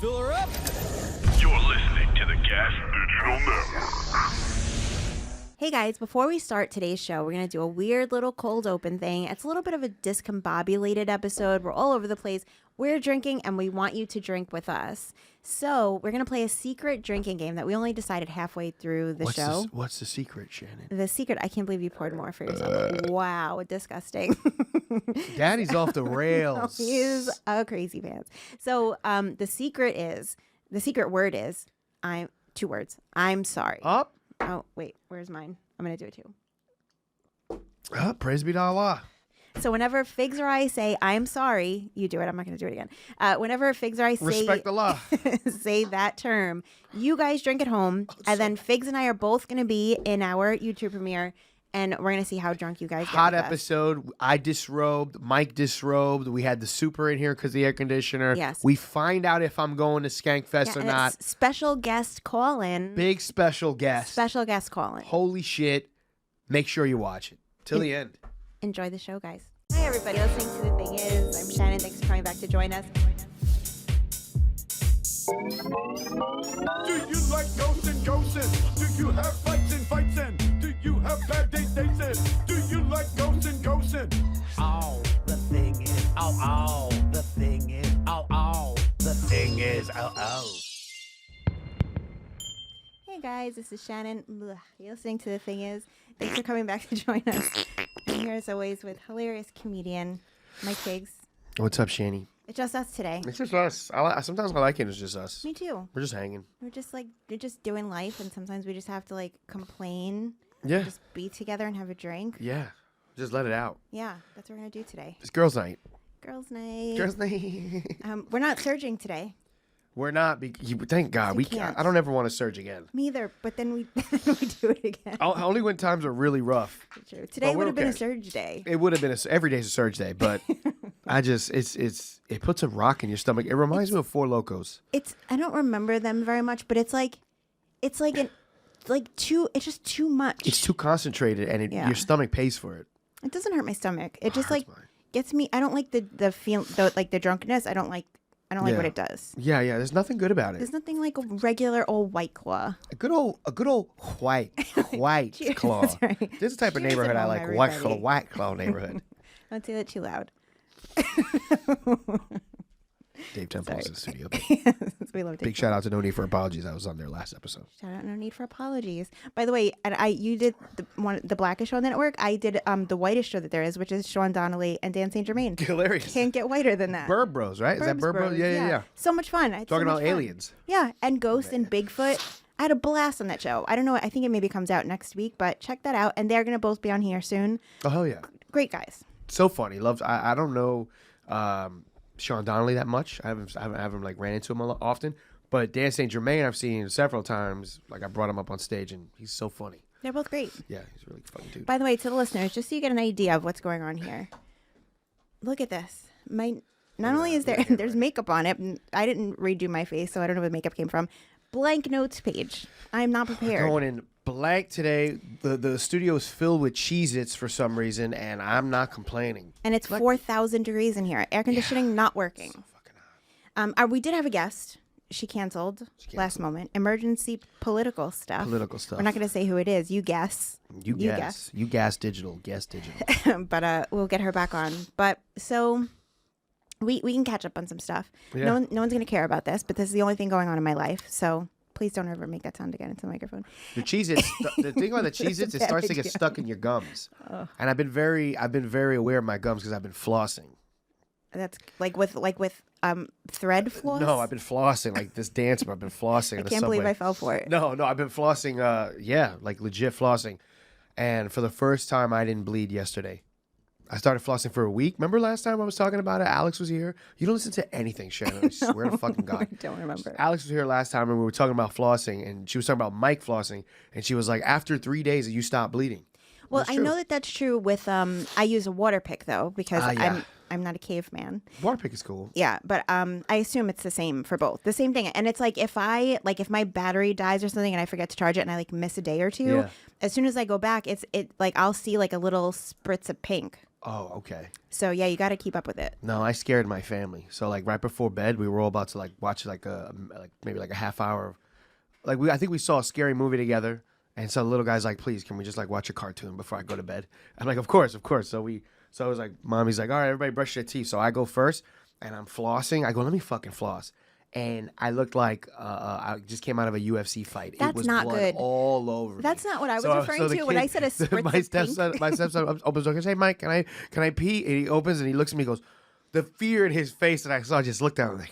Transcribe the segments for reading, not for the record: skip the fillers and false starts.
Fill her up. You're listening to the Gas Digital Network. Hey guys, before we start today's show, we're going to do a weird little cold open thing. It's a little bit of a discombobulated episode. We're all over the place. We're drinking and we want you to drink with us. So we're going to play a secret drinking game that we only decided halfway through the show. What's the secret, Shannon? The secret, I can't believe you poured more for yourself. Wow, disgusting. Daddy's off the rails. He is a crazy pants. So the secret word is, two words, I'm sorry. Up. Oh, wait, where's mine? I'm going to do it too. Praise be to Allah. So whenever Figs or I say, I'm sorry, you do it. I'm not going to do it again. Whenever Figs or I say, Respect Allah. say that term, you guys drink at home. And then Figs and I are both going to be in our YouTube premiere. And we're going to see how drunk you guys get. Hot episode. I disrobed. Mike disrobed. We had the super in here because of the air conditioner. Yes. We find out if I'm going to Skankfest or not. Special guest call-in. Big special guest. Special guest call-in. Holy shit. Make sure you watch it. Till the end. Enjoy the show, guys. Hi, everybody. Listening to The Thing Is. I'm Shannon. Thanks for coming back to join us. Do you like ghostin'? Do you have fights and do you have bad dates Do you like ghostin'? Oh, the thing is, oh, the thing is, oh, the thing is, oh. Hey, guys. This is Shannon. Ugh, you're listening to The Thing Is. Thanks for coming back to join us. I'm here, as always, with hilarious comedian Mike Figs. What's up, Shanny? It's just us today. It's just us. Sometimes I like it. It's just us. Me too. We're just hanging. We're just doing life, and sometimes we just have to complain. Yeah. Just be together and have a drink. Yeah. Just let it out. Yeah, that's what we're gonna do today. It's girls' night. Girls' night. Girls' night. We're not surging today. We're not. Thank God. We can't. I don't ever want to surge again. Me either. But then we do it again. Only when times are really rough. True. Today would have been a surge day. It would have been every day's a surge day, but it puts a rock in your stomach. It reminds me of Four Locos. I don't remember them very much, but it's just too much. It's too concentrated, and your stomach pays for it. It doesn't hurt my stomach. It just gets me. I don't like the feel, the drunkenness. I don't like what it does. Yeah. There's nothing good about it. There's nothing like a regular old White Claw. A good old white claw. That's right. This is the type of Cheers neighborhood at I home, like. White claw neighborhood. Don't say that too loud. Dave Temple's in the studio. We love Dave. Big shout out to No Need for Apologies. I was on their last episode. Shout out, no need for apologies. By the way, you did the Blackish show network. I did the whitest show that there is, which is Sean Donnelly and Dan St. Germain. Hilarious. Can't get whiter than that. Burbs Bros, right? Is that Burbs Bros? Yeah. So much fun. Talking about aliens. Yeah, and Ghost and Bigfoot. I had a blast on that show. I don't know. I think it maybe comes out next week, but check that out. And they're going to both be on here soon. Oh, hell yeah. Great guys. So funny. I don't know Sean Donnelly that much. I haven't ran into him often. But Dan St. Germain I've seen several times. I brought him up on stage, and he's so funny. They're both great. Yeah, he's a really funny dude. By the way, to the listeners, just so you get an idea of what's going on here, look at this. Not only is there's makeup on it, and I didn't redo my face, so I don't know where the makeup came from. Blank notes page. I'm not prepared. Going in blank today. The studio is filled with Cheez-Its for some reason, and I'm not complaining. And it's 4,000 degrees in here. Air conditioning not working. So fucking hot. We did have a guest. She canceled last moment. Emergency political stuff. We're not going to say who it is. You guess. You guess. You gas digital. Guess digital. But we'll get her back on. But so we can catch up on some stuff. Yeah. No one's going to care about this, but this is the only thing going on in my life. So please don't ever make that sound again into the microphone. The Cheez-Its. The thing about the Cheez-Its, it starts to get stuck in your gums. Oh. And I've been very aware of my gums because I've been flossing. That's like with thread floss? No, I've been flossing like this dance, but I've been flossing. I can't believe I fell for it. No, I've been flossing. Legit flossing. And for the first time, I didn't bleed yesterday. I started flossing for a week. Remember last time I was talking about it? Alex was here. You don't listen to anything, Shannon. I swear to fucking God. I don't remember. Alex was here last time, and we were talking about flossing, and she was talking about Mike flossing, and she was like, after 3 days, you stop bleeding. Well, I know that's true with I use a water pick though because I'm not a caveman. Water pick is cool. Yeah, but I assume it's the same for both. The same thing. And it's like if my battery dies or something and I forget to charge it and I miss a day or two, as soon as I go back, I'll see a little spritz of pink Oh, okay. So yeah, you got to keep up with it. No, I scared my family. So like right before bed, we were all about to like watch like maybe like a half hour. I think we saw a scary movie together, and so the little guy's like, "Please, can we just like watch a cartoon before I go to bed?" I'm like, "Of course, of course." So I was like, "Mommy's like, all right, everybody brush their teeth." So I go first, and I'm flossing. I go, "Let me fucking floss," and I looked like I just came out of a UFC fight. That's it was not blood good. all over. That's me. not what I was So referring the to when I said a spritz my of stepson, pink. my stepson opens the door. Goes, "Hey, Mike, can I pee?" And he opens and he looks at me. He goes, the fear in his face that I saw just looked down. Like,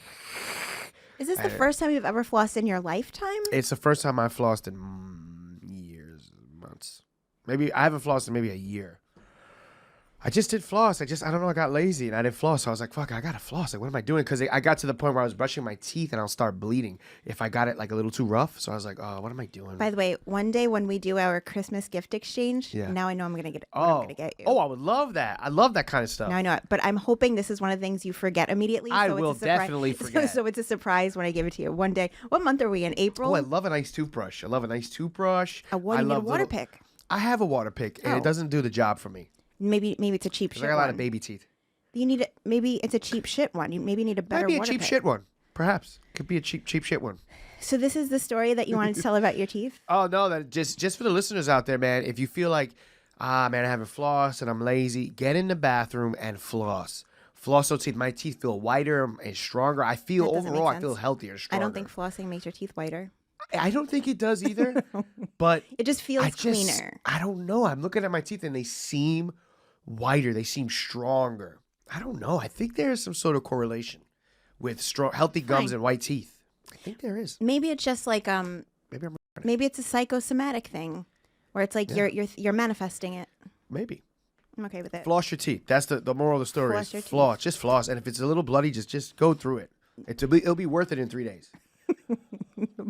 Is this the first time you've ever flossed in your lifetime? it's the first time I flossed in years, months. Maybe I haven't flossed in maybe a year. I just did floss. I don't know. I got lazy and I didn't floss. So I was like, fuck, I got to floss. Like, what am I doing? Because I got to the point where I was brushing my teeth and I'll start bleeding if I got it like a little too rough. So I was like, oh, what am I doing? By the way, one day when we do our Christmas gift exchange, Yeah. now I know I'm going to get what I'm going to get you. Oh, I would love that. I love that kind of stuff. Now I know it, but I'm hoping this is one of the things you forget immediately. I so it's will a surprise. definitely forget. So it's a surprise when I give it to you one day. What month are we in? April? Oh, I love a nice toothbrush. I love a nice toothbrush. You need a water pick. I have a water pick, and Oh. it doesn't do the job for me. Maybe it's a cheap 'Cause shit I got a lot one. of baby teeth. You need it. Maybe it's a cheap shit one. You maybe need a better Might be a water cheap pick. shit one. Perhaps. Could be a cheap shit one. So this is the story that you wanted to tell about your teeth? Oh no, that just for the listeners out there, man. If you feel like, man, I haven't flossed and I'm lazy, get in the bathroom and floss. Floss those teeth. My teeth feel whiter and stronger. I feel That doesn't make overall, I feel sense. healthier and I stronger. don't think flossing makes your teeth whiter. I don't think it does either. But It just feels cleaner. I don't know. I'm looking at my teeth and they seem whiter. They seem stronger. I don't know. I think there is some sort of correlation with healthy gums Fine. and white teeth. I think there is. Maybe it's just like Maybe I'm. maybe it's a psychosomatic thing, where it's like you're manifesting it. Maybe. I'm okay with it. Floss your teeth. That's the moral of the story. Floss Is your teeth. floss. Just floss. And if it's a little bloody, just go through it. It'll be worth it in 3 days.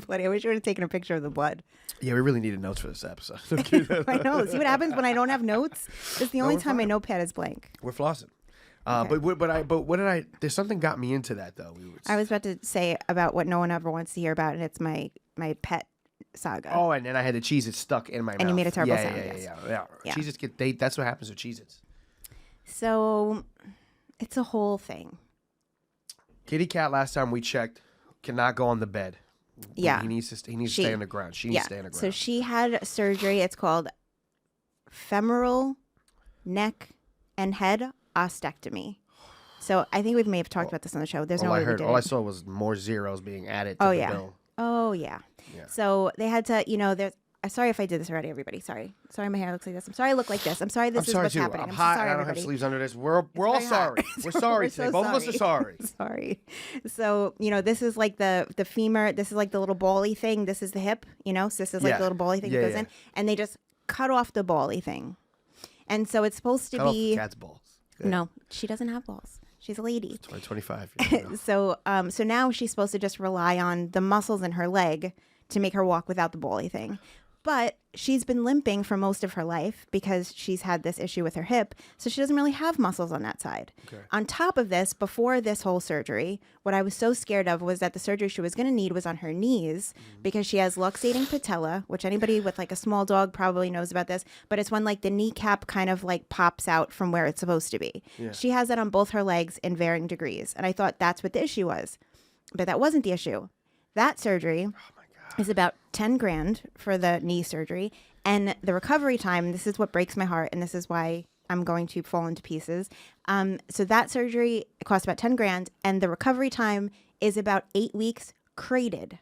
Bloody! I wish you would have taken a picture of the blood. Yeah, we really needed notes for this episode. I know. See what happens when I don't have notes? It's the only time my notepad is blank. We're flossing. Okay. But what did I? There's something got me into that though. I was about to say about what no one ever wants to hear about, and it's my pet saga. Oh, and then I had the Cheez-It stuck in my mouth. And you made a terrible yeah, sound, Yeah, yes. yeah. Cheez-Its that's what happens with Cheez-Its. So it's a whole thing. Kitty cat. Last time we checked, cannot go on the bed. Yeah. He needs to stay on the ground. She needs to stay on the ground. So she had surgery. It's called femoral neck and head ostectomy. So I think we may have talked about this on the show. There's no way we did all I it. saw was more zeros being added to Oh the yeah. bill. Oh yeah. Yeah. So they had to, there's. I'm sorry if I did this already, everybody. Sorry. Sorry my hair looks like this. I'm sorry I look like this. I'm sorry this I'm is sorry what's too. happening. I'm I'm hot so sorry, and I don't have everybody. sleeves under this. We're all very hot. sorry. We're sorry We're today. so Both of us are sorry. Sorry. So, this is like the femur. This is like the little bally thing. This is the hip, So this is like Yeah. the little bally thing that Yeah, goes yeah. in. And they just cut off the bally thing. And so it's supposed to Cut off the be. cat's balls. Good. No, she doesn't have balls. She's a lady. 2025. So now she's supposed to just rely on the muscles in her leg to make her walk without the bally thing. But she's been limping for most of her life because she's had this issue with her hip. So she doesn't really have muscles on that side. Okay. On top of this, before this whole surgery, what I was so scared of was that the surgery she was going to need was on her knees because she has luxating patella, which anybody with like a small dog probably knows about this. But it's when like the kneecap kind of like pops out from where it's supposed to be. Yeah. She has that on both her legs in varying degrees. And I thought that's what the issue was. But that wasn't the issue. That surgery is about 10 grand for the knee surgery. And the recovery time, this is what breaks my heart. And this is why I'm going to fall into pieces. So that surgery cost about 10 grand. And the recovery time is about 8 weeks crated,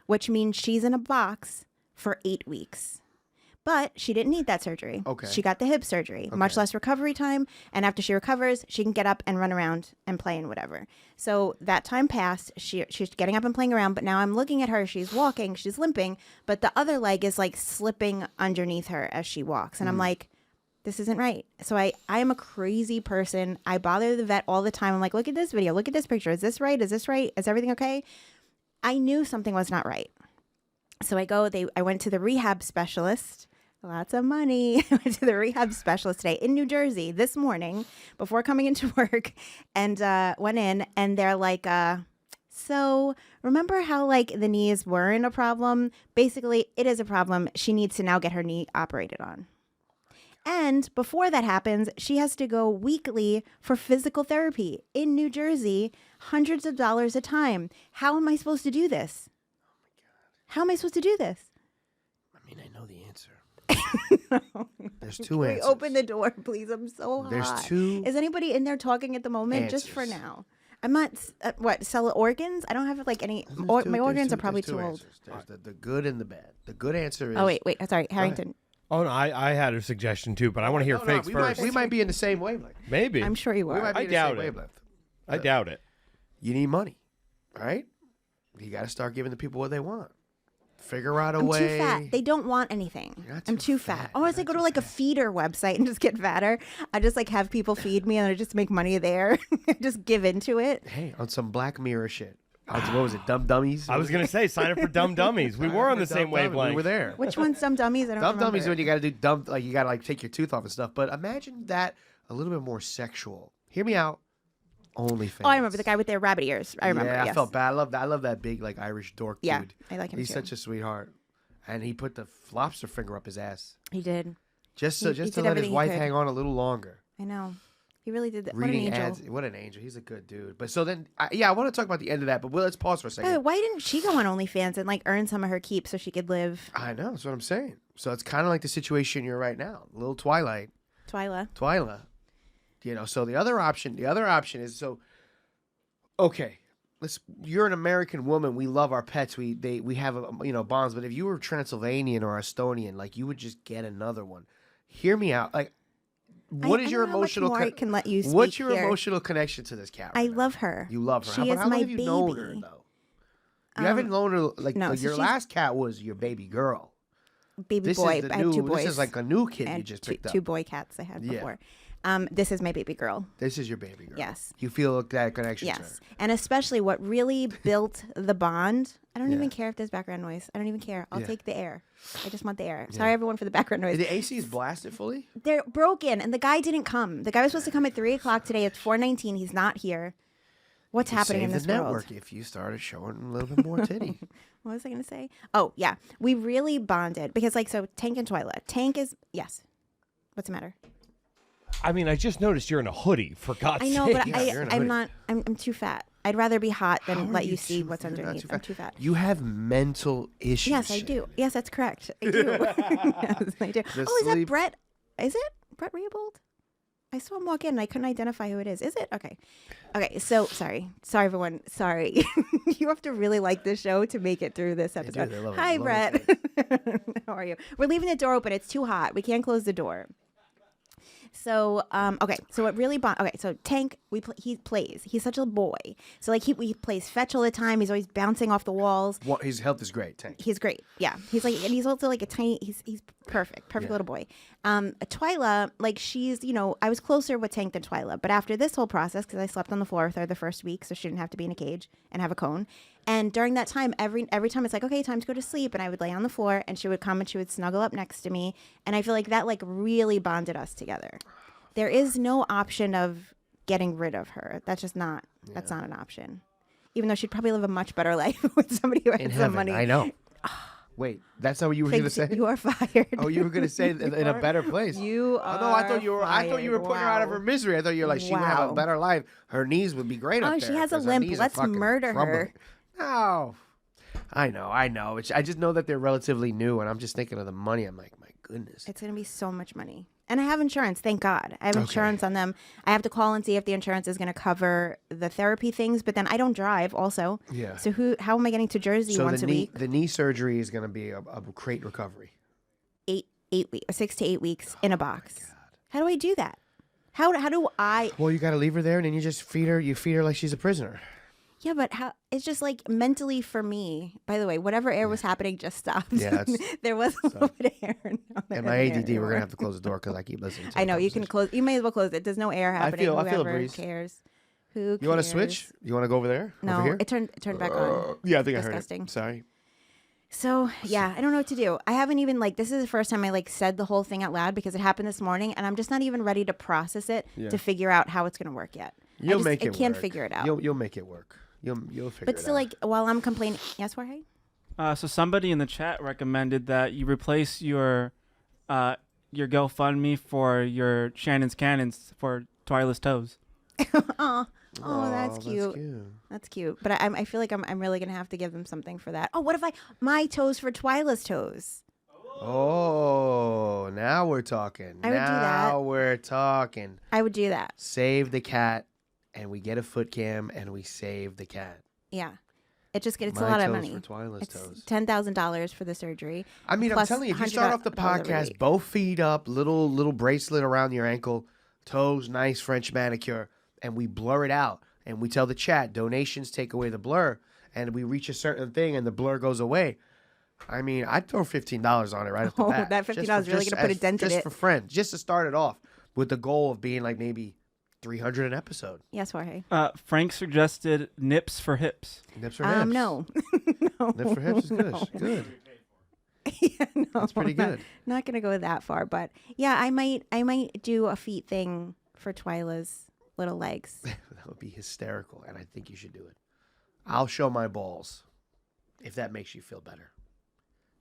which means she's in a box for 8 weeks. But she didn't need that surgery. Okay. She got the hip surgery, much less recovery time. And after she recovers, she can get up and run around and play and whatever. So that time passed. She's getting up and playing around. But now I'm looking at her. She's walking. She's limping. But the other leg is like slipping underneath her as she walks. And I'm like, this isn't right. So I am a crazy person. I bother the vet all the time. I'm like, look at this video. Look at this picture. Is this right? Is this right? Is everything okay? I knew something was not right. So I went to the rehab specialist. Lots of money. I went to the rehab specialist today in New Jersey this morning before coming into work and went in and they're like, so remember how like the knees weren't a problem? Basically, it is a problem. She needs to now get her knee operated on. And before that happens, she has to go weekly for physical therapy in New Jersey, hundreds of dollars a time. How am I supposed to do this? How am I supposed to do this? I mean, I know the answer. There's two answers. Open the door, please. I'm so hot. There's two. Is anybody in there talking at the moment? Just for answers. now. I'm not, sell organs? I don't have like any, my organs are probably too old. There's the good and the bad. The good answer is. Oh, wait, sorry, Harrington. Oh, no, I had a suggestion too, but I want to hear Figs first. We might be in the same wavelength. Maybe. I'm sure you We are. might be I in the doubt same it. wavelength. I doubt it. You need money, all right? You got to start giving the people what they want. Figure out a I'm way. too fat. They don't want anything. You're not I'm too too fat. fat. Oh, I was like, go to like a feeder website and just get fatter. I just like have people feed me and I just make money there. Just give into it. Hey, on some Black Mirror shit. What was it? Dumb Dummies? I was going to say, sign up for Dumb Dummies. We were on the same wavelength. We were there. Which one's Dumb Dummies? I don't Dumb remember. Dummies is when you got to do dumb, like you got to like take your tooth off and stuff. But imagine that a little bit more sexual. Hear me out. OnlyFans. Oh, I remember the guy with the rabbit ears. I remember. Yeah, yes. I felt bad. I love that big like Irish dork Yeah, dude. I like him He's too. such a sweetheart, and he put the lobster finger up his ass He did. just He to did let his everything he wife could. hanging on a little longer. I know. He really did that. What an Reading angel. ads. What an angel. He's a good dude. But so then, I want to talk about the end of that. But let's pause for a By the way, second. why didn't she go on OnlyFans and like earn some of her keep so she could live I know. That's what I'm saying. So it's kind of like the situation you're right now. Little Twyla. You know. So the other option is so. Okay, you're an American woman. We love our pets. We have bonds. But if you were Transylvanian or Estonian, like you would just get another one. Hear me out. Like, what is your emotional? I can let you speak What's your here. emotional connection to this cat? I right now? love her. You love her. She how is long my have you known her baby. though? You haven't known her like, No, like so your she's- last cat was your baby girl. Baby This boy. is the I have two boys. This is like a new kid I you had just two, picked up. two boy cats I had Yeah. before. This is my baby girl. This is your baby girl. Yes. You feel that connection to her. Yes. And especially what really built the bond. I don't Yeah. even care if there's background noise. I don't even care. I'll Yeah. take the air. I just want the air. Sorry, everyone, for the background noise. The AC is blasted fully? They're broken, and the guy didn't come. The guy was supposed to come at 3 o'clock today. It's 4:19. He's not here. What's happening in Save this the world? network if you started showing a little bit more titty. What was I going to say? Oh, yeah. We really bonded because, so Tank and Twyla. Tank is, yes. What's the matter? I mean, I just noticed you're in a hoodie, for God's I know, sake. but you're in a I'm hoodie. not, I'm too fat. I'd rather be hot How than are let you see too- what's you're not underneath. I'm too fat. You have mental issues. Yes, I do. Yes, that's correct. I do. Yes, I do. The Oh, is that sleep- Brett? Is it Brett Reebold? I saw him walk in and I couldn't identify who it is. Is it? Okay. Okay, so sorry. Sorry, everyone. Sorry. You have to really like this show to make it through this episode. They love it. Hi, Love Brett. How are you? We're leaving the door open. It's too hot. We can't close the door. So, okay. So it really okay. So Tank, he plays. He's such a boy. So like he plays fetch all the time. He's always bouncing off the walls. His health is great, Tank. He's great. Yeah. He's like, and he's also like a tiny, he's perfect little boy. Twyla, like she's, I was closer with Tank than Twyla, but after this whole process, because I slept on the floor with her the first week, so she didn't have to be in a cage and have a cone. And during that time, every time it's like, okay, time to go to sleep. And I would lay on the floor and she would come and she would snuggle up next to me. And I feel like that like really bonded us together. There is no option of getting rid of her. That's just not, that's not an option. Even though she'd probably live a much better life with somebody who In had some heaven, money. I know. Wait, that's not what you were going to Figs, say? you are fired. Oh, you were going to say in a better place. You Oh, are no, I thought you were putting her out of her misery. I thought you were like, she would have a Wow. better life. Her knees would be great up Oh, there. she has a 'cause her limp. knees are Let's fucking murder her. crumbling. No. I know. I just know that they're relatively new, and I'm just thinking of the money. I'm like, my goodness. It's going to be so much money. And I have insurance, thank God. I have Okay. insurance on them. I have to call and see if the insurance is going to cover the therapy things, but then I don't drive also. Yeah. So how am I getting to Jersey So once the a knee, week? the knee surgery is going to be a great recovery. 8 weeks, 6 to 8 weeks in a box. How do I do that? How do I? Well, you got to leave her there, and then you just feed her. You feed her like she's a prisoner. Yeah, but how? It's just like mentally for me. By the way, whatever air was happening just stopped. Yeah, it's- there was a little bit of air. Now there And my isn't air ADD, we're anymore. going to have to close the door because I keep listening to I the know you can conversation. close. You may as well close it. There's no air happening. I feel a Whoever breeze. cares. Who cares? You want to switch? You want to go over there? No, Over here? it turned back on. Yeah, I think I Disgusting. heard it. Sorry. So yeah, I don't know what to do. I haven't even this is the first time I said the whole thing out loud because it happened this morning, and I'm just not even ready to process it Yeah. to figure out how it's going to work yet. You'll make it I can't work. figure it out. You'll make it work. You'll figure But it still, out. while I'm complaining, yes, Jorge. So somebody in the chat recommended that you replace your your GoFundMe for your Shannon's Cannons for Twilight's toes. Oh, that's cute. That's cute. But I feel like I'm really gonna have to give them something for that. Oh, what if my toes for Twilight's toes? Oh, now we're talking. I would do that. Now we're talking. I would do that. Save the cat, and we get a foot cam, and we save the cat. Yeah. It's just it's a My lot of toes money. for Twilight's It's toes. $10,000 for the surgery. I mean, I'm plus telling you, if you start off the $100 a podcast, week. both feet up, little bracelet around your ankle, toes, nice French manicure, and we blur it out, and we tell the chat donations take away the blur, and we reach a certain thing, and the blur goes away. I mean, I'd throw $15 on it right off the bat. That $15 is really gonna put a dent in just it. for friends, just to start it off with the goal of being like maybe 300 an episode. Yes, Jorge. Frank suggested nips for hips. Nips for hips. No. No. Nips for hips is good. Good. Yeah, no, That's pretty good. Not gonna go that far, but yeah, I might do a feet thing for Twyla's little legs. That would be hysterical, and I think you should do it. I'll show my balls if that makes you feel better.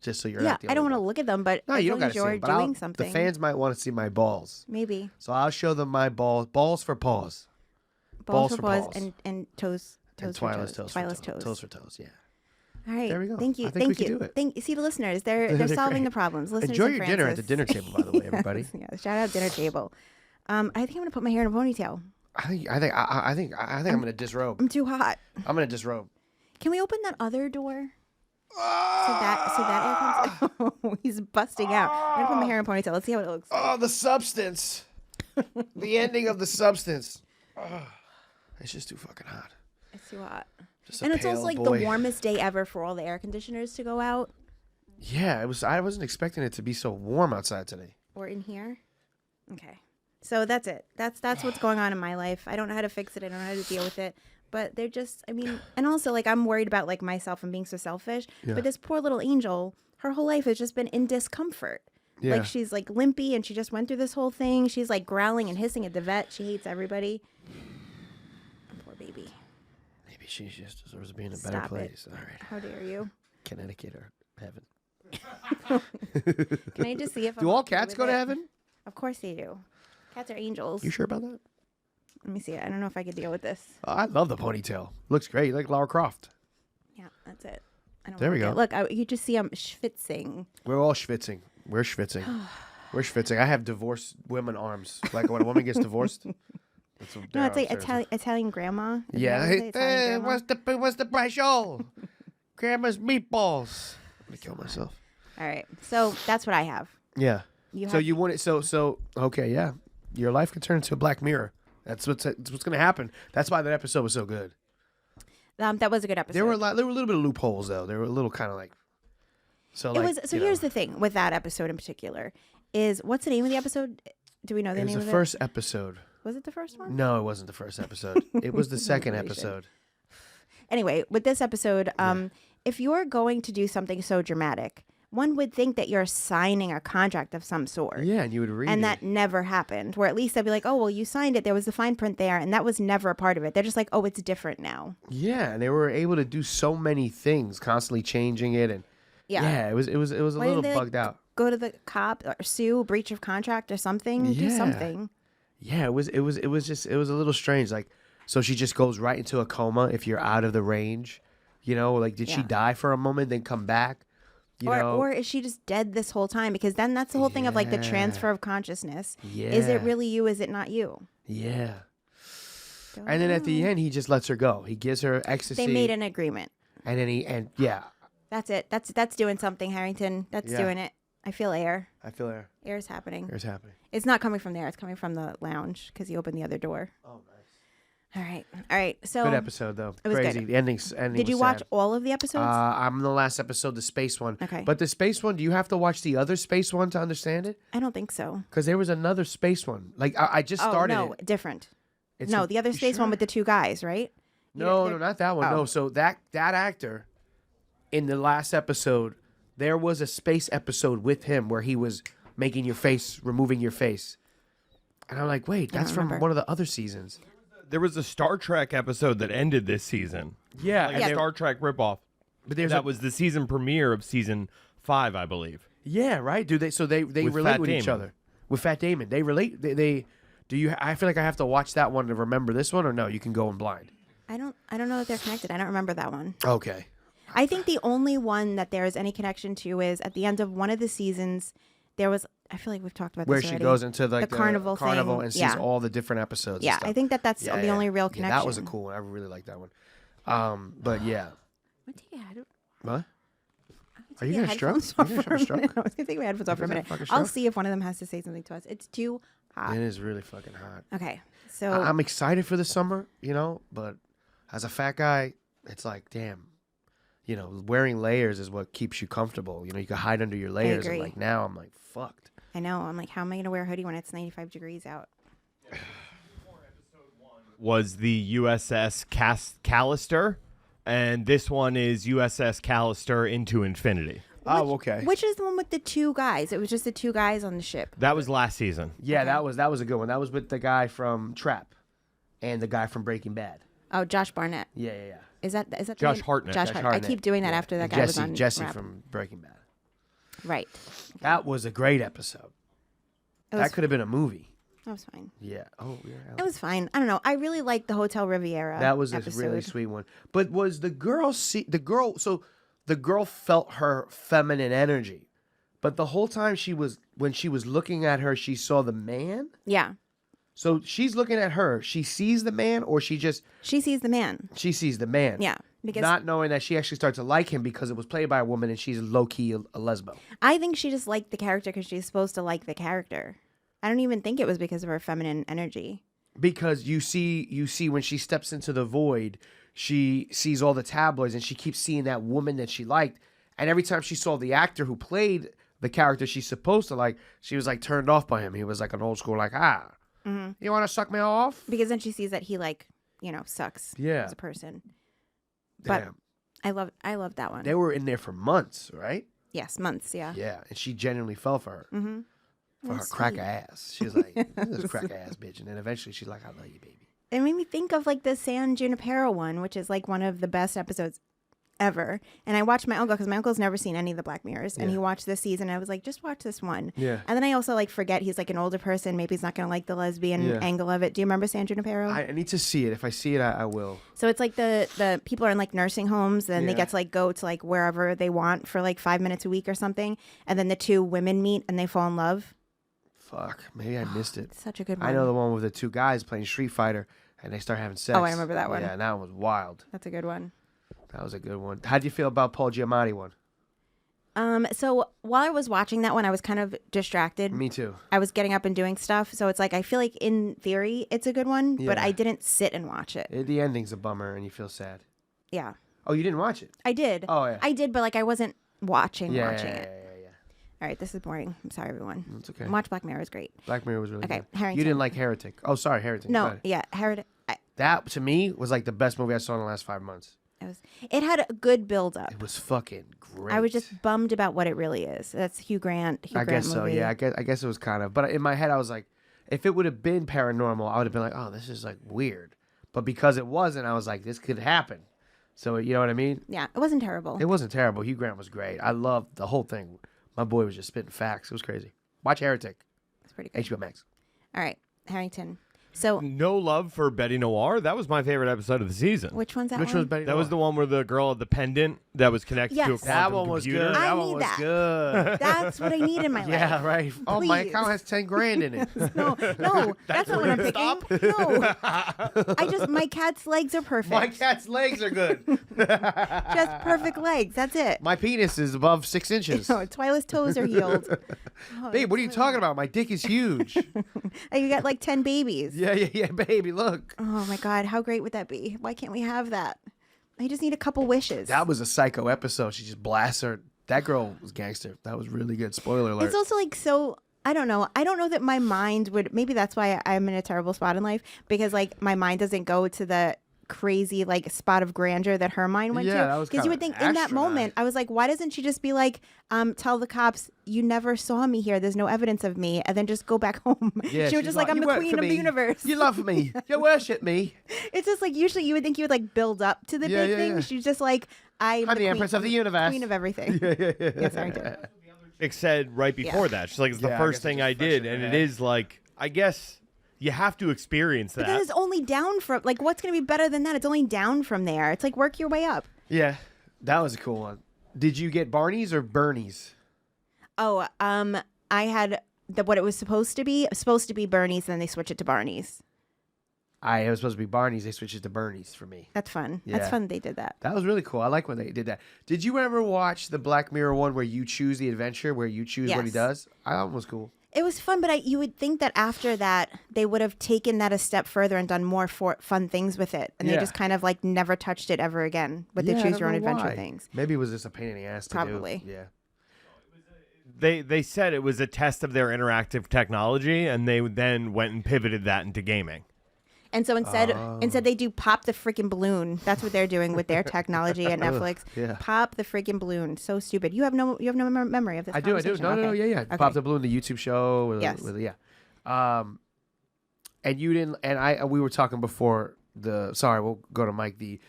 Just so you're Yeah, not the I don't only want to one. look at them, but No, as you don't long got as to see you're them, but doing the something, fans might want to see my balls. maybe So I'll show them my balls. Balls for paws. balls balls for for paws paws. and toes. And Toes for Twilight's toes. toes. for Twilight's toes. toes. Toes for toes, yeah. All right. There we go. Thank you. I think we Thank can you. do it. See the listeners. They're They're solving great. the problems. Listeners Enjoy and your dinner at the Francis. dinner table, by the way, everybody. Yeah, shout out dinner table. I think I'm gonna put my hair in a ponytail. I think I'm gonna disrobe. I'm too hot. I'm gonna disrobe. Can we open that other door? So that air comes. Oh, he's busting out. I'm gonna put my hair in a ponytail. Let's see how it looks. Oh, the substance. The ending of the substance. Oh, it's just too fucking hot. It's too hot. Just a And it's also pale like boy. the warmest day ever for all the air conditioners to go out. Yeah, it was. I wasn't expecting it to be so warm outside today. Or in here. Okay. So that's it. That's what's going on in my life. I don't know how to fix it. I don't know how to deal with it. But they're just, I mean, and also like I'm worried about like myself and being so selfish. Yeah. But this poor little angel, her whole life has just been in discomfort. Yeah. Like she's like limpy and she just went through this whole thing. She's like growling and hissing at the vet. She hates everybody. Poor baby. Maybe she just deserves to be in a better Stop it. place. All right, How dare you? Connecticut or heaven. Can I just see if Do I'm all okay cats with go to it? heaven? Of course they do. Cats are angels. You sure about that? Let me see it. I don't know if I could deal with this. Oh, I love the ponytail. Looks great, like Lara Croft. Yeah, that's it. I don't There we like go. it. Look, you just see I'm schwitzing. We're all schwitzing. We're schwitzing. We're schwitzing. I have divorced women arms. Like when a woman gets divored. That's what No, their it's like arms are. Italian grandma. Isn't Yeah. that what they say? Italian grandma? What's the price, y'all? Grandma's meatballs. I'm gonna kill myself. All right. So that's what I have. Yeah. You So have you want it? So okay, yeah. Your life could turn into a Black Mirror. That's what's gonna happen. That's why that episode was so good. that was a good episode. There were a little bit of loopholes though. They were a little kind of like. So It like, was. So you here's know, the thing with that episode in particular is what's the name of the episode? Do we know the it was name the of first episode. it? Was it the first one? No, it wasn't the first episode. It was the second Manipulation. episode. Anyway, with this episode, if you're going to do something so dramatic, one would think that you're signing a contract of some sort. Yeah, and you would read And it. that never happened. Where at least they'd be like, oh, well, you signed it. There was the fine print there. And that was never a part of it. They're just like, oh, it's different now. Yeah, and they were able to do so many things, constantly changing it, and Yeah. it was a Why little didn't they, like, bugged out. Go to the cop or sue, breach of contract or something. Do Yeah. something. Yeah, it was a little strange. Like, so she just goes right into a coma if you're out of the range. You know, like did she Yeah. die for a moment, then come back? You know, Or is she just dead this whole time? Because then that's the whole thing of like the Yeah. transfer of consciousness. yeah, Is it really you? Is it not you? Yeah. Don't And then at the know. end, he just lets her go. He gives her ecstasy. They made an agreement. and then yeah, That's it. That's doing something, Harrington. That's Yeah. doing it. I feel air. I feel her. Air is happening. It's happening. It's not coming from there. It's coming from the lounge because he opened the other door. Oh, nice. All right. All right. So Good episode though. it was good. Crazy. The ending did you was watch sad. all of the episodes? I'm in the last episode, the space one. Okay. But the space one, do you have to watch the other space one to understand it? I don't think so. Because there was another space one. Like I just started no, it. different. It's No, a- the other you space one sure? with the two guys, right? No, They're- no, not that one. Oh. No, so that actor in the last episode, there was a space episode with him where he was making your face, removing your face. And I'm like, wait, I that's don't from remember. one of the other seasons. There was a Star Trek episode that ended this season. Yeah, Like and a there- Star Trek ripoff. but there's That a, was the season premiere of season 5, I believe. yeah, right, dude. So they With relate Fat with each Damon. other. with Fat Damon. They relate. They do you? I feel like I have to watch that one to remember this one, or no? You can go in blind. I don't know that they're connected. I don't remember that one. Okay. I think the only one that there is any connection to is at the end of one of the seasons. There was. I feel like we've talked about Where this she already. goes into like the carnival thing. and sees all the different episodes. Yeah, and stuff. I think that's the only real connection. Yeah, that was a cool one. I really like that one. But yeah. I'm gonna take a head- What? Are take you my gonna stroke? headphones You off gonna for have a a stroke? minute. I was gonna take my headphones off for a gonna minute. have a fucking I'll stroke? see if one of them has to say something to us. It's too hot. It is really fucking hot. Okay, so I'm excited for the summer, but as a fat guy, it's like, damn, wearing layers is what keeps you comfortable. You can hide under your layers. And agree. like now, I'm like fucked. I know. I'm like, how am I gonna wear a hoodie when it's 95 degrees out? Was the USS Callister, and this one is USS Callister into Infinity. Oh, okay. Which is the one with the two guys? It was just the two guys on the ship. That was last season. Yeah, that was a good one. That was with the guy from Trap, and the guy from Breaking Bad. Oh, Josh Barnett. Yeah. Is that the Josh name? Hartnett. Josh Josh Hartnett. I Hartnett. keep doing that Yeah. after that And guy was on Jesse Rap. from Breaking Bad. Right. That was a great episode. It was, That could have been a movie. That was fine. Yeah. Oh, yeah. It was fine. I don't know. I really liked the Hotel Riviera. That was episode. a really sweet one. But was the girl so the girl felt her feminine energy. But the whole time when she was looking at her, she saw the man? Yeah. So she's looking at her, she sees the man, or she sees the man. She sees the man. Yeah. Because Not knowing that she actually starts to like him because it was played by a woman and she's low-key a lesbo. I think she just liked the character because she's supposed to like the character. I don't even think it was because of her feminine energy. Because you see when she steps into the void, she sees all the tabloids and she keeps seeing that woman that she liked. And every time she saw the actor who played the character she's supposed to like, she was like turned off by him. He was like an old school like, you want to suck me off? Because then she sees that he sucks Yeah. as a person. But Damn. I loved that one. They were in there for months, right? Yes, months, yeah. Yeah. And she genuinely fell for her. Mm-hmm. For her crack ass. She was like, this crack ass bitch. And then eventually she's like, I love you, baby. It made me think of the San Junipero one, which is one of the best episodes ever. And I watched my uncle because my uncle's never seen any of the Black Mirrors, and he watched this season. I was like, just watch this one. Yeah. And then I also forget he's an older person. Maybe he's not gonna like the lesbian angle of it. Do you remember San Junipero? I need to see it. If I see it, I will. So it's the people are in nursing homes, and they get to go to wherever they want for 5 minutes a week or something, and then the two women meet and they fall in love. Fuck. Maybe I missed it. Such a good one. I know the one with the two guys playing Street Fighter and they start having sex. Oh, I remember that one. Yeah, that one was wild. That's a good one. That was a good one. How'd you feel about Paul Giamatti one? So while I was watching that one, I was kind of distracted. Me too. I was getting up and doing stuff. So it's I feel in theory, it's a good one, but Yeah. I didn't sit and watch it. The ending's a bummer and you feel sad. Yeah. Oh, you didn't watch it? I did. Oh, yeah. I did, but I wasn't watching Yeah. it. All right, this is boring. I'm sorry, everyone. It's okay. Watch Black Mirror is great. Black Mirror was really Okay, good. Harrington. You didn't like Heretic. Oh, sorry, Heretic. Go No, ahead. yeah, Heretic. That, to me, was the best movie I saw in the last 5 months. It had a good build up. It was fucking great. I was just bummed about what it really is. That's Hugh Grant. I guess so, movie. yeah. I guess it was kind of. But in my head, I was like, if it would have been paranormal, I would have been like, oh, this is weird. But because it wasn't, I was like, this could happen. So, you know what I mean? Yeah, it wasn't terrible. It wasn't terrible. Hugh Grant was great. I loved the whole thing. My boy was just spitting facts. It was crazy. Watch Heretic. It's pretty good. HBO Max. All right, Harrington. So No Love for Betty Noir. That was my favorite episode of the season. which one's that Which one? was Betty That was the one where the girl had the pendant that was connected to a Yes. quantum That one was computer. good. I That need one was that. good. That's what I need in my life. Yeah, right. Oh, my Please. account has 10 grand in it. No, that's not what I'm picking. No, my cat's legs are perfect. My cat's legs are good. Just perfect legs. That's it. My penis is above 6 inches. No, Twyla's toes are healed. Babe, what are you talking about? My dick is huge. You got 10 babies. yeah, baby, look. Oh my God, how great would that be? Why can't we have that? I just need a couple wishes. That was a psycho episode. She just blasts her. That girl was gangster. That was really good. Spoiler alert. It's also so. I don't know. I don't know that my mind would. Maybe that's why I'm in a terrible spot in life, because my mind doesn't go to the crazy spot of grandeur that her mind went to. Yeah, that was because you would kinda think in that astronaut. moment, I was like, why doesn't she just be tell the cops you never saw me here, there's no evidence of me, and then just go back home. Yeah, she was she's just I'm "You the work queen for of the me. universe. You love me. You worship me. It's just usually you would think you would build up to the Yeah, big yeah, thing. yeah. She's just I'm the empress of the universe. queen of everything. Yeah. Yes, I did. said right before that. She's like, it's the Yeah, I first guess thing it's I just fresh did. in And your it head. is like, I guess you have to experience But that. that is only down from, like, what's going to be better than that? It's only down from there. It's like work your way up. Yeah, that was a cool one. Did you get Barney's or Bernie's? Oh, I had what it was supposed to be. It was supposed to be Bernie's, and then they switched it to Barney's. It was supposed to be Barney's. They switched it to Bernie's for me. That's fun. That's Yeah. fun they did that. That was really cool. I like when they did that. Did you ever watch the Black Mirror one where you choose the adventure, where you choose what he Yes. does? I thought it was cool. It was fun, but you would think that after that, they would have taken that a step further and done more fun things with it. And they Yeah. just kind of like never touched it ever again with the Yeah, I choose don't your own know adventure why. things. Maybe it was just a pain in the ass to Probably. do. Yeah. They said it was a test of their interactive technology, and they then went and pivoted that into gaming. And so instead they do pop the freaking balloon. That's what they're doing with their technology at Netflix. yeah. Pop the freaking balloon. So stupid. You have no memory of this. I do. conversation. No, Okay. yeah. Okay. Pop the Balloon, the YouTube show. Yes. Yeah. And you didn't, and we were talking before we'll go to Mike, the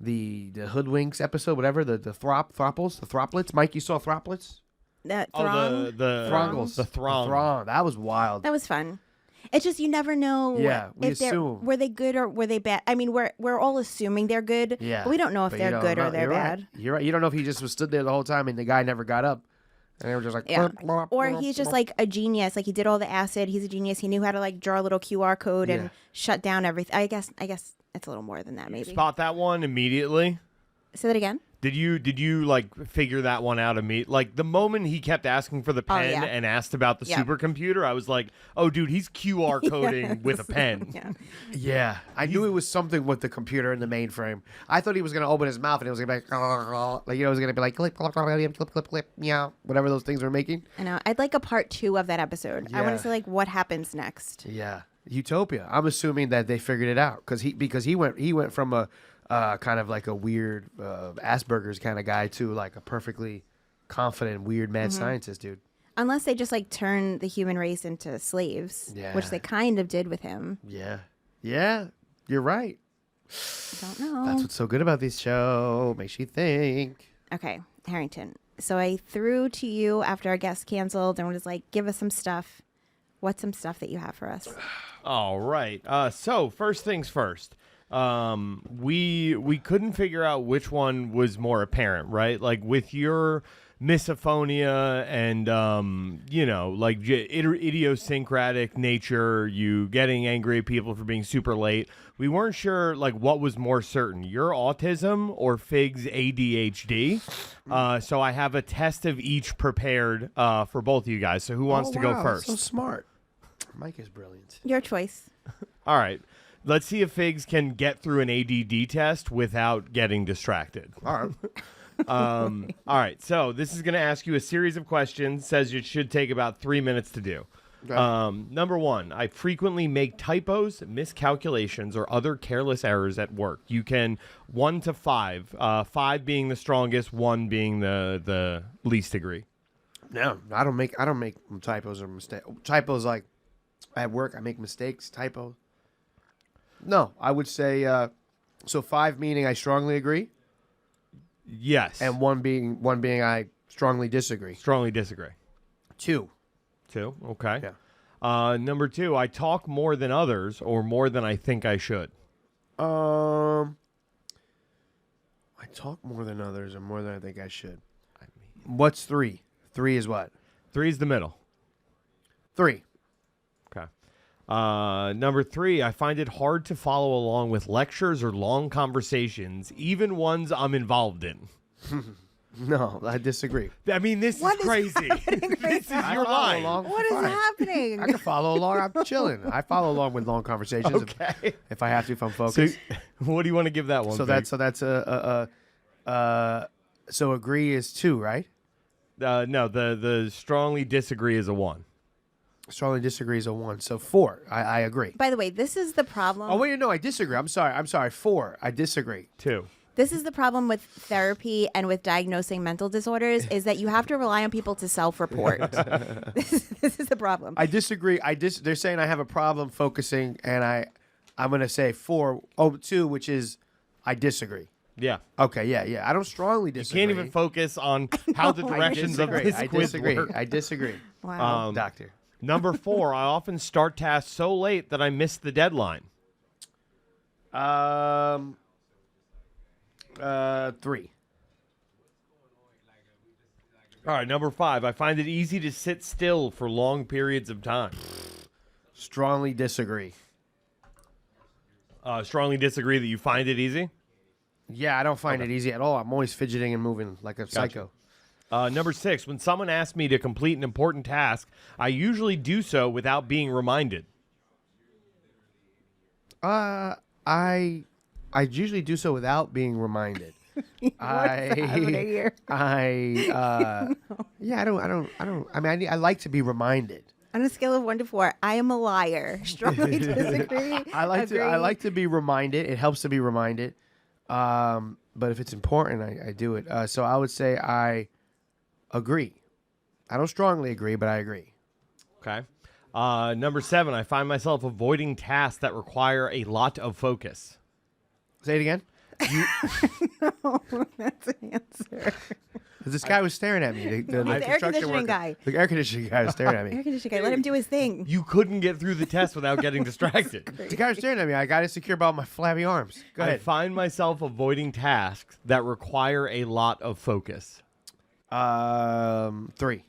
Hoodwinks episode, whatever, the throplets. Mike, you saw throplets? That Oh, throng. the Throngles. The throng. Throng. That was wild. That was fun. It's just you never know. Yeah, we if they're assume. were they good or were they bad. I mean, we're all assuming they're good. Yeah. But we don't know if But you they're don't good know. or they're You're bad. Right. You're right. You don't know if he just was stood there the whole time and the guy never got up. And they were just like, Yeah. "Blop, blop, Or blop, he's just blop." like a genius. Like he did all the acid. He's a genius. He knew how to like draw a little QR code Yeah. and shut down everything. I guess it's a little more than that. Maybe. Spot that one immediately. Say that again. Did you like figure that one out immediately? Like the moment he kept asking for the pen yeah. and asked about the Yeah. supercomputer, I was like, "Oh, dude, he's QR coding with a pen." Yeah. Yeah, I knew it was something with the computer and the mainframe. I thought he was gonna open his mouth and it was gonna be like, it was gonna be like clip, clip, clip, clip, clip, clip, meow, whatever those things were making. I know. I'd like a part 2 of that episode. I want Yeah. to see like what happens next. Yeah, Utopia. I'm assuming that they figured it out because he went from a kind of like a weird Asperger's kind of guy to like a perfectly confident weird mad scientist dude. Unless they just like turn the human race into slaves, Yeah. which they kind of did with him. Yeah, you're right. Don't know. That's what's so good about this show. Makes you think. Okay, Harrington. So I threw to you after our guest canceled and was like, give us some stuff. What's some stuff that you have for us? All right. So first things first. We couldn't figure out which one was more apparent, right? Like with your misophonia and like idiosyncratic nature, you getting angry at people for being super late. We weren't sure like what was more certain, your autism or Figs' ADHD. So I have a test of each prepared for both of you guys. So who wants to go wow, first? So smart. Mike is brilliant. Your choice. All right. Let's see if Figs can get through an ADD test without getting distracted. All right. All right. So this is going to ask you a series of questions. Says it should take about 3 minutes to do. Okay. Number one, I frequently make typos, miscalculations, or other careless errors at work. You can 1 to 5. 5 being the strongest, 1 being the least degree. No, I don't make typos or mistakes. Typos like at work, I make mistakes. Typos. No, I would say so. 5 meaning I strongly agree, Yes. and one being I strongly disagree. strongly disagree. 2. 2. Okay. Yeah. Number 2, I talk more than others or more than I think I should. I talk more than others or more than I think I should. What's 3? 3 is what? 3 is the middle. 3. Okay. Number 3, I find it hard to follow along with lectures or long conversations, even ones I'm involved in. No, I disagree. I mean, this What is is crazy. This is your line. What is happening? I can follow along. I'm chilling. I follow along with long conversations Okay. if I have to, if I'm So, focused. what do you want to give that one? So that's so agree is 2, right? No. The strongly disagree is a 1. Strongly disagree is a 1. So 4. I agree. By the way, this is the problem. Oh wait, no, I disagree. I'm sorry. 4. I disagree. 2. This is the problem with therapy and with diagnosing mental disorders is that you have to rely on people to self-report. This is the problem. I disagree. They're saying I have a problem focusing, and I'm gonna say 4. Oh, 2, which is I disagree. Yeah. Okay, yeah. I don't strongly You disagree. can't even focus on how the I directions of disagree. this I quiz disagree. work. I disagree. Wow. Doctor. Number 4, I often start tasks so late that I miss the deadline. 3. All right, number 5, I find it easy to sit still for long periods of time. Strongly disagree. Strongly disagree that you find it easy. Yeah, I don't find it easy at all. I'm always fidgeting and moving like a psycho. Number 6, when someone asks me to complete an important task, I usually do so without being reminded. I usually do so without being reminded. Happening here? Yeah, I don't. I mean, I like to be reminded. On a scale of 1 to 4, I am a liar. Strongly disagree. I like to be reminded. It helps to be reminded. But if it's important, I do it. So I would say I agree. I don't strongly agree, but I agree. Okay. Number 7, I find myself avoiding tasks that require a lot of focus. Say it again. No, that's an answer. This guy was staring at me. The He's the air construction conditioning worker. guy. The air conditioning guy was staring at Air me. conditioning guy, let him do his thing. You couldn't get through the test without getting distracted. The guy was staring at me. I got insecure about my flabby arms. Go I ahead. find myself avoiding tasks that require a lot of focus. 3.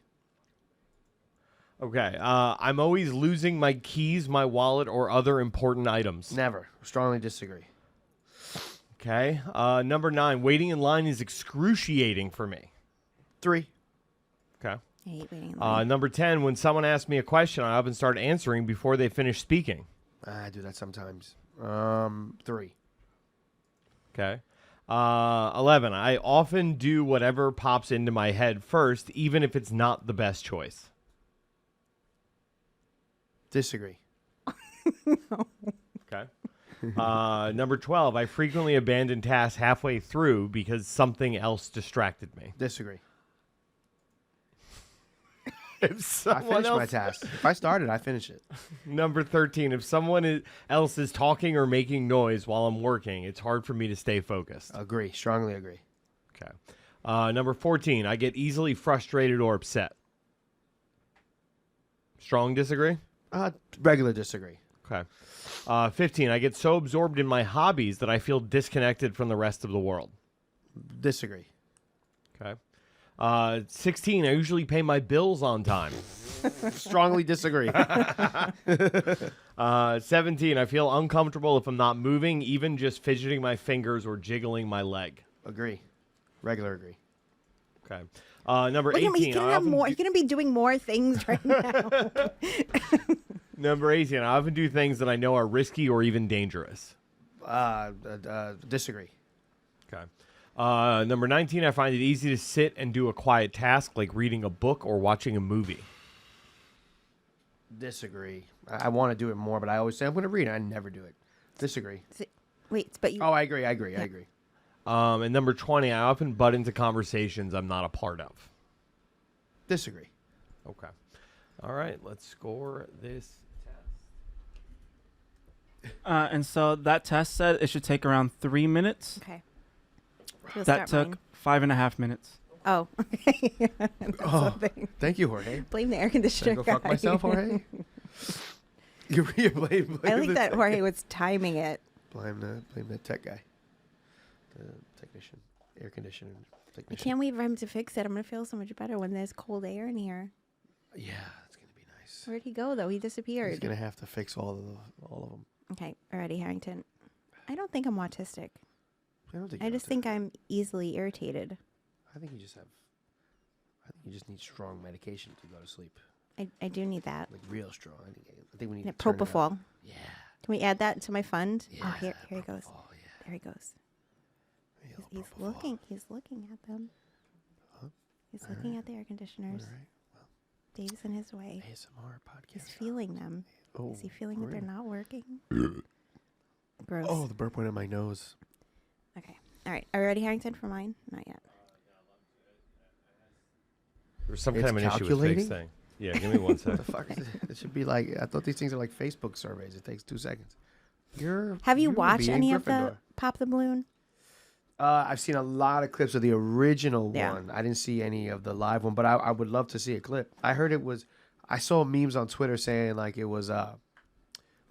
Okay. I'm always losing my keys, my wallet, or other important items. Never. Strongly disagree. Okay. Number 9, waiting in line is excruciating for me. 3. Okay. I hate waiting in line. Number 10, when someone asks me a question, I often start answering before they finish speaking. I do that sometimes. 3. Okay. 11, I often do whatever pops into my head first, even if it's not the best choice. Disagree. Okay. Number 12, I frequently abandon tasks halfway through because something else distracted me. Disagree. If I someone finish my else, task. If I start it, I finish it. Number 13, if someone else is talking or making noise while I'm working, it's hard for me to stay focused. Agree. Strongly agree. Okay. Number 14, I get easily frustrated or upset. Strong disagree? Regular disagree. Okay. 15, I get so absorbed in my hobbies that I feel disconnected from the rest of the world. Disagree. Okay. 16, I usually pay my bills on time. Strongly disagree. 17, I feel uncomfortable if I'm not moving, even just fidgeting my fingers or jiggling my leg. Agree. Regular agree. Okay. Number Look at him, 18, he's gonna I have often more. do- He's gonna be doing more things right now. Number 18, I often do things that I know are risky or even dangerous. Disagree. Okay. Number 19, I find it easy to sit and do a quiet task like reading a book or watching a movie. Disagree. I want to do it more, but I always say I'm going to read it. I never do it. Disagree. Wait, but you. Oh, I agree. I agree. I agree. And number 20, I often butt into conversations I'm not a part of. Disagree. Okay. All right, let's score this test. And so that test said it should take around 3 minutes. Okay. We'll That start took mine. 5.5 minutes. Oh. Okay. That's something. Thank you, Jorge. Blame the air Should I conditioner go guy. fuck myself, Jorge? you blame I like the that tech Jorge guy. was timing it. Blame the tech guy. The technician. Air conditioner I technician. can't wait for him to fix it. I'm gonna feel so much better when there's cold air in here. Yeah, it's going to be nice. Where'd he go though? He He's disappeared. going to have to fix all of them. Okay, alrighty, Harrington. I don't think I'm autistic. I don't think I you're just autistic. think I'm easily irritated. I think you just need strong medication to go to sleep. I do need that. Like real strong. I think we need And to turn it up. propofol. Yeah. Can we add that to my fund? Yeah. Oh, here he goes. Oh, yeah. There he goes. Yeah, He's propofol. looking. He's looking at them. He's looking at the air conditioners. All right. Dave's in his way. ASMR He's podcast. feeling them. Oh, Is he feeling that they're great. not working? Gross. Oh, the burp went in my nose. Okay. All right. Are you ready, Harrington, for mine? Not yet. There's some It's kind of an issue with calculating? Figs thing. Yeah, give me one What the second. fuck is it? It should be like, I thought these things are like Facebook surveys. It takes 2 seconds. Have you you're watched being any of the Gryffindor. Pop the Balloon? I've seen a lot of clips of the original Yeah. one. I didn't see any of the live one, but I would love to see a clip. I heard it was. I saw memes on Twitter saying like it was like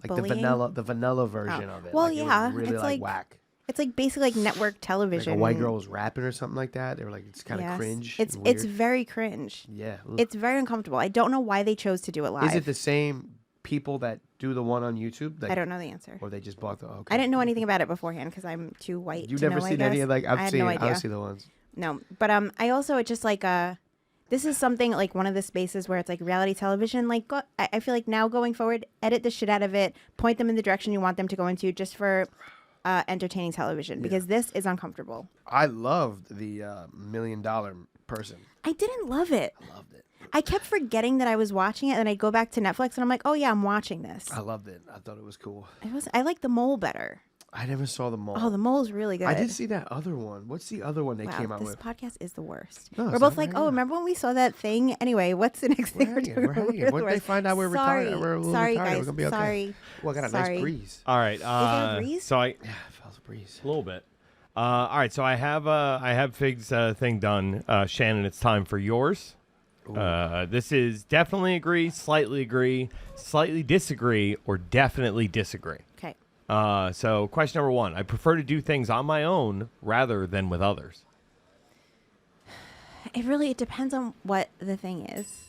Bullying? the vanilla version of it. Well, like, it was yeah, really it's like like whack. It's like basically like network Like television. a white girl was rapping or something like that. They were like, it's kind of Yes. cringe. It's and weird. it's very cringe. Yeah. Ugh. It's very uncomfortable. I don't know why they chose to do it live. Is it the same people that do the one on YouTube? Like, I don't know the answer. Or they just bought the. Okay. I didn't know anything about it beforehand because I'm too white. You've to never know, seen I any guess. of like I I've had seen no idea. obviously the ones. No, but I also it's just like this is something like one of the spaces where it's like reality television. Like I feel like now going forward, edit the shit out of it, point them in the direction you want them to go into, just for entertaining television because this is uncomfortable. I loved the $1 million person. I didn't love it. I loved it. I kept forgetting that I was watching it, and I'd go back to Netflix, and I'm like, oh yeah, I'm watching this. I loved it. I thought it was cool. I like the mole better. I never saw the mall. Oh, the mole's really good. I did see that other one. What's the other one they Wow, came out this with? podcast is the worst. No, we're it's both not like, very oh, good. remember when we saw that thing? Anyway, what's the next thing we're doing? We're hanging. What if they find out we're retired? We're a little sorry, retired. guys. We're gonna be okay. Sorry. Well, I got a Sorry. nice breeze. All right. there a breeze? So I Yeah, it felt a breeze. a little bit. All right. So I have Figs thing done. Shannon, it's time for yours. This is definitely agree, slightly disagree, or definitely disagree. Okay. So question number 1. I prefer to do things on my own rather than with others. It depends on what the thing is.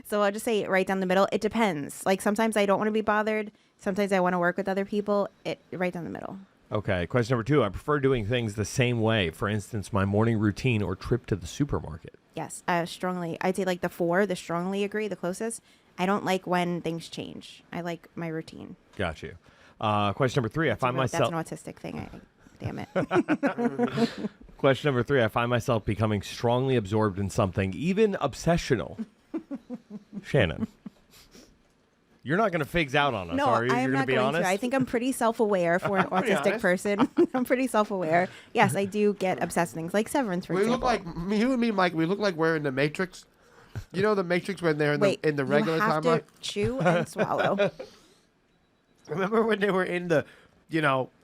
So I'll just say right down the middle. It depends. Like sometimes I don't want to be bothered. Sometimes I want to work with other people. Right down the middle. Okay. Question number 2. I prefer doing things the same way. For instance, my morning routine or trip to the supermarket. Yes, strongly. I'd say like the strongly agree, the closest. I don't like when things change. I like my routine. Got you. Question number 3. I find myself. That's an autistic thing. Damn it. Question number 3. I find myself becoming strongly absorbed in something, even obsessional. Shannon. You're not going to figs out on us, No, are you? I am You're not be going honest? to. I think I'm pretty self-aware for an autistic honest. person. I'm pretty self-aware. Yes, I do get obsessed things like Severance, for We example. look like you and me, Mike. We look like we're in the Matrix. You know the Matrix when they're in Wait, the regular you have timeline. to chew and swallow. Remember when they were in the,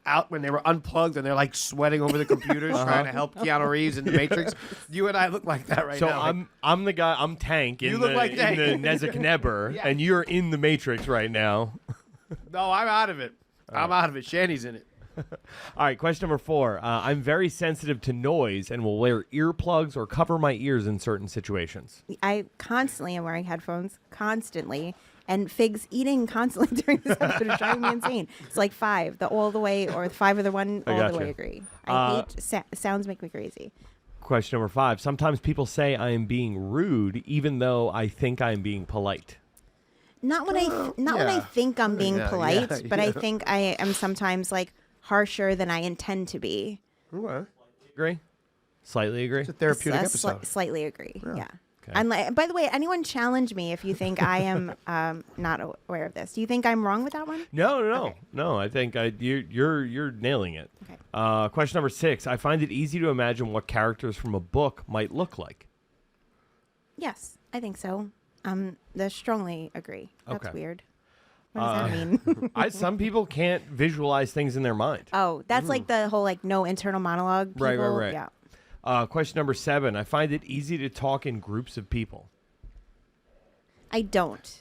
out when they were unplugged and they're like sweating over the computers trying to help Keanu Reeves in the Matrix? You and I look like that right So now. I'm the guy. I'm Tank in You look the like Tank. in the Nebuchadnezzar, Yeah. and you're in the Matrix right now. No, I'm out of it. I'm out of it. Shanny's in it. All right, question number 4. I'm very sensitive to noise and will wear earplugs or cover my ears in certain situations. I constantly am wearing headphones, constantly. And Figs eating constantly during this episode is driving me insane. It's like 5, the all the way, or 5 or the 1 I all the gotcha. way agree. I hate sounds make me crazy. Question number 5. Sometimes people say I am being rude, even though I think I am being polite. Not when when I yeah. think I'm being Yeah, polite, yeah, but I yeah. think I am sometimes like harsher than I intend to be. Okay. Agree? Slightly agree? It's a therapeutic S- episode. Slightly agree. Yeah. Okay. And by the way, anyone challenge me if you think I am not aware of this. Do you think I'm wrong with that one? No. I think you're nailing it. Okay. Question number 6. I find it easy to imagine what characters from a book might look like. Yes, I think so. I strongly agree. That's Okay. weird. What does that mean? Some people can't visualize things in their mind. Oh, that's like the whole like no internal monologue. People. Right. Yeah. Question number 7. I find it easy to talk in groups of people. I don't.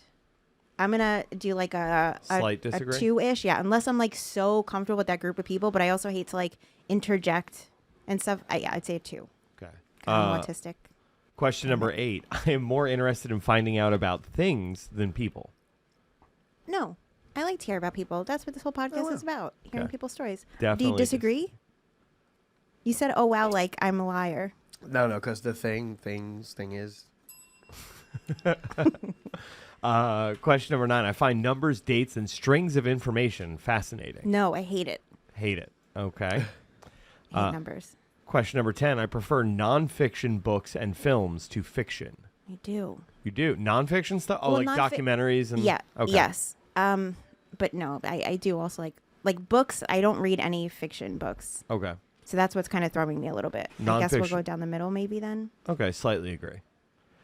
I'm gonna do like a Slight disagree? 2-ish, yeah. Unless I'm like so comfortable with that group of people, but I also hate to like interject and stuff. I'd say a 2. Okay. I'm autistic. Question number 8. I am more interested in finding out about things than people. No, I like to hear about people. That's what this whole podcast is about. Hearing Okay. people's stories. Do Definitely you disagree? You said, "Oh wow," like I'm a liar. No, because the thing is. Question number 9. I find numbers, dates, and strings of information fascinating. No, I hate it. Hate it. Okay. I hate numbers. Question number 10. I prefer nonfiction books and films to fiction. I do. You do? Nonfiction stuff? Oh, Well, like nonfi- documentaries and Yeah. Okay. Yes. But no, I do also like books. I don't read any fiction books. Okay. So that's what's kind of throwing me a little bit. I guess we'll Nonfiction. go down the middle maybe then. Okay, slightly agree.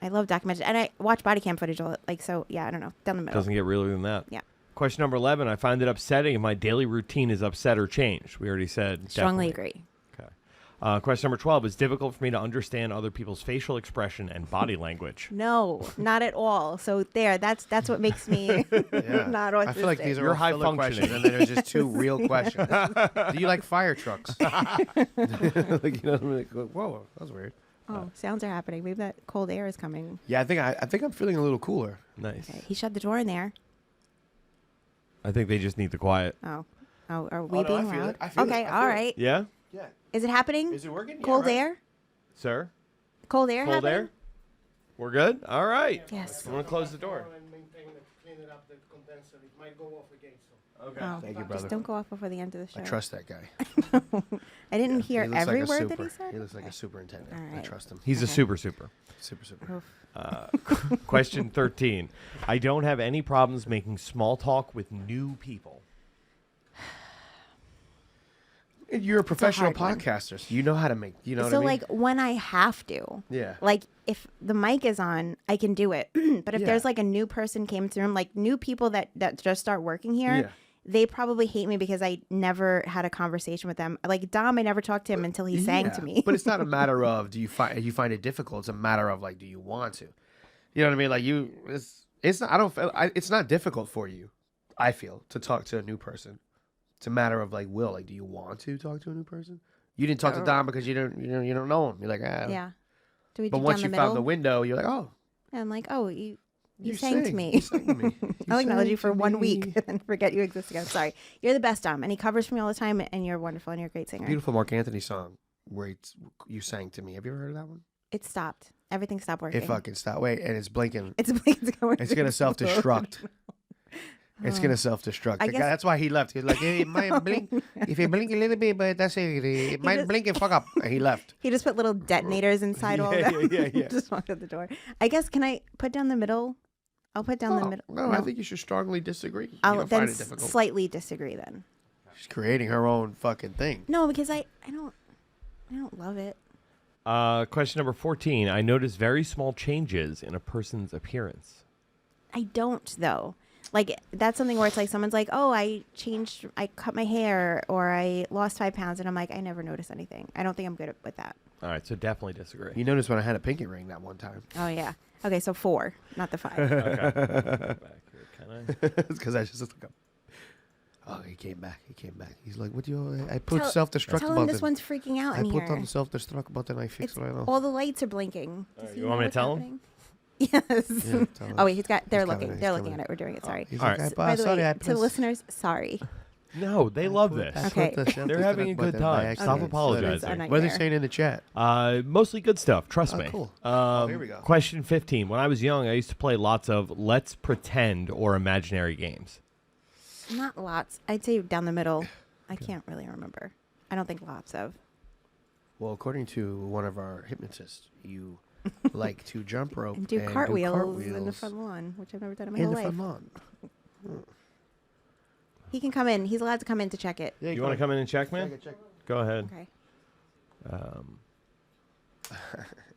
I love documentaries. And I watch body cam footage all like so yeah, I don't know. Down the middle. Doesn't get realer than that. Yeah. Question number 11. I find it upsetting if my daily routine is upset or changed. We already said Strongly definitely. agree. Question number 12. It's difficult for me to understand other people's facial expression and body language. No, not at all. So that's what makes me Yeah. not autistic. I feel like these are You're all high filler functioning. questions, and then there's just 2 real questions. Do you like fire trucks? Like, you know what I mean? Like, whoa, that was weird. Oh, sounds are happening. Maybe that cold air is coming. Yeah, I think I'm feeling a little cooler. Nice. Okay. He shut the door in there. I think they just need the quiet. Oh, are we no, being I feel loud? it. I feel it. Okay, I feel all it. right. Yeah? Yeah. Is it happening? Is it working? Yeah, Cold right? air? Sir? Cold air Cold happening? air? We're good? All right. Yes. I'm going to close the door. Okay. Oh, Thank you, brother. just don't go off before the end of the show. I trust that guy. I didn't hear He looks every like a word super. that he said. He looks like a superintendent. All I right. trust him. He's a super. Super. Oof. Question 13. I don't have any problems making small talk with new people. You're a professional hard one. podcaster, so you know how to make. You know So what I mean? like when I have to, Yeah. like if the mic is on, I can do it. But if Yeah. there's like a new person came to the room, like new people that just start working here, Yeah. they probably hate me because I never had a conversation with them. Like Dom, I never talked to him until he sang to Yeah. me. But it's not a matter of do you find it difficult. It's a matter of like, do you want to? You know what I mean? Like it's not. I don't feel. It's not difficult for you. I feel to talk to a new person. It's a matter of like will. Like, do you want to talk to a new person? You didn't talk to Dom because you don't know him. You're like, ah. yeah. Do we But do once down you the found middle? the window, you're like, oh, And I'm like, oh, you sang to me. You sang to me. I'll acknowledge you sang for to 1 me. week and then forget you exist again. Sorry. You're the best, Dom. And he covers for me all the time, and you're wonderful, and you're a great singer. Beautiful Mark Anthony song where you sang to me. Have you ever heard of that one? It stopped. Everything stopped working. It fucking stopped. Wait, and it's blinking. It's going. It's gonna self-destruct. It's gonna self-destruct. I The guy- guess- that's why he left. He was like, hey, it might blink. If you blink a little bit, but that's it. It might just- blink and fuck up. And he left. He just put little detonators inside all of them. yeah. Just walked out the door. I guess, can I put down the middle? I'll put down the middle. No, I think you should strongly disagree. You I'll don't then find it difficult. slightly disagree then. She's creating her own fucking thing. No, because I don't love it. Question number 14. I notice very small changes in a person's appearance. I don't though. Like that's something where it's like someone's like, "Oh, I cut my hair, or I lost 5 pounds," and I'm like, I never notice anything. I don't think I'm good with that. All right, so definitely disagree. You noticed when I had a pinky ring that one time. Oh yeah. Okay, so 4, not the 5. Okay. Back here, can I? It's because I just looked up. Oh, he came back. He's like, what do you... I put self-destruct Tell button. him this one's freaking out I in put here. on the self-destruct button. I fixed it right now. All the lights are blinking. Does he you know want me to what's tell him? happening? Yes. Yeah, tell him. Oh wait, they're He's looking. coming, They're he's looking coming. at it. We're doing it. Sorry. He's All like, right. By the sorry, way, I to the pressed- listeners, sorry. No, they love this. Okay. They're having a good time. Stop Okay. apologizing. It's a What are they nightmare. saying in the chat? Mostly good stuff. Trust Oh, me. cool. Here we go. Question 15. When I was young, I used to play lots of let's pretend or imaginary games. Not lots. I'd say down the middle. I can't really remember. I don't think lots of. Well, according to one of our hypnotists, you like to jump rope And do cartwheels in the front lawn, which I've never done in my in whole the life. front lawn. He can come in. He's allowed to come in to check it. Yeah, You want to come in and check, man? Check. Go ahead. Okay.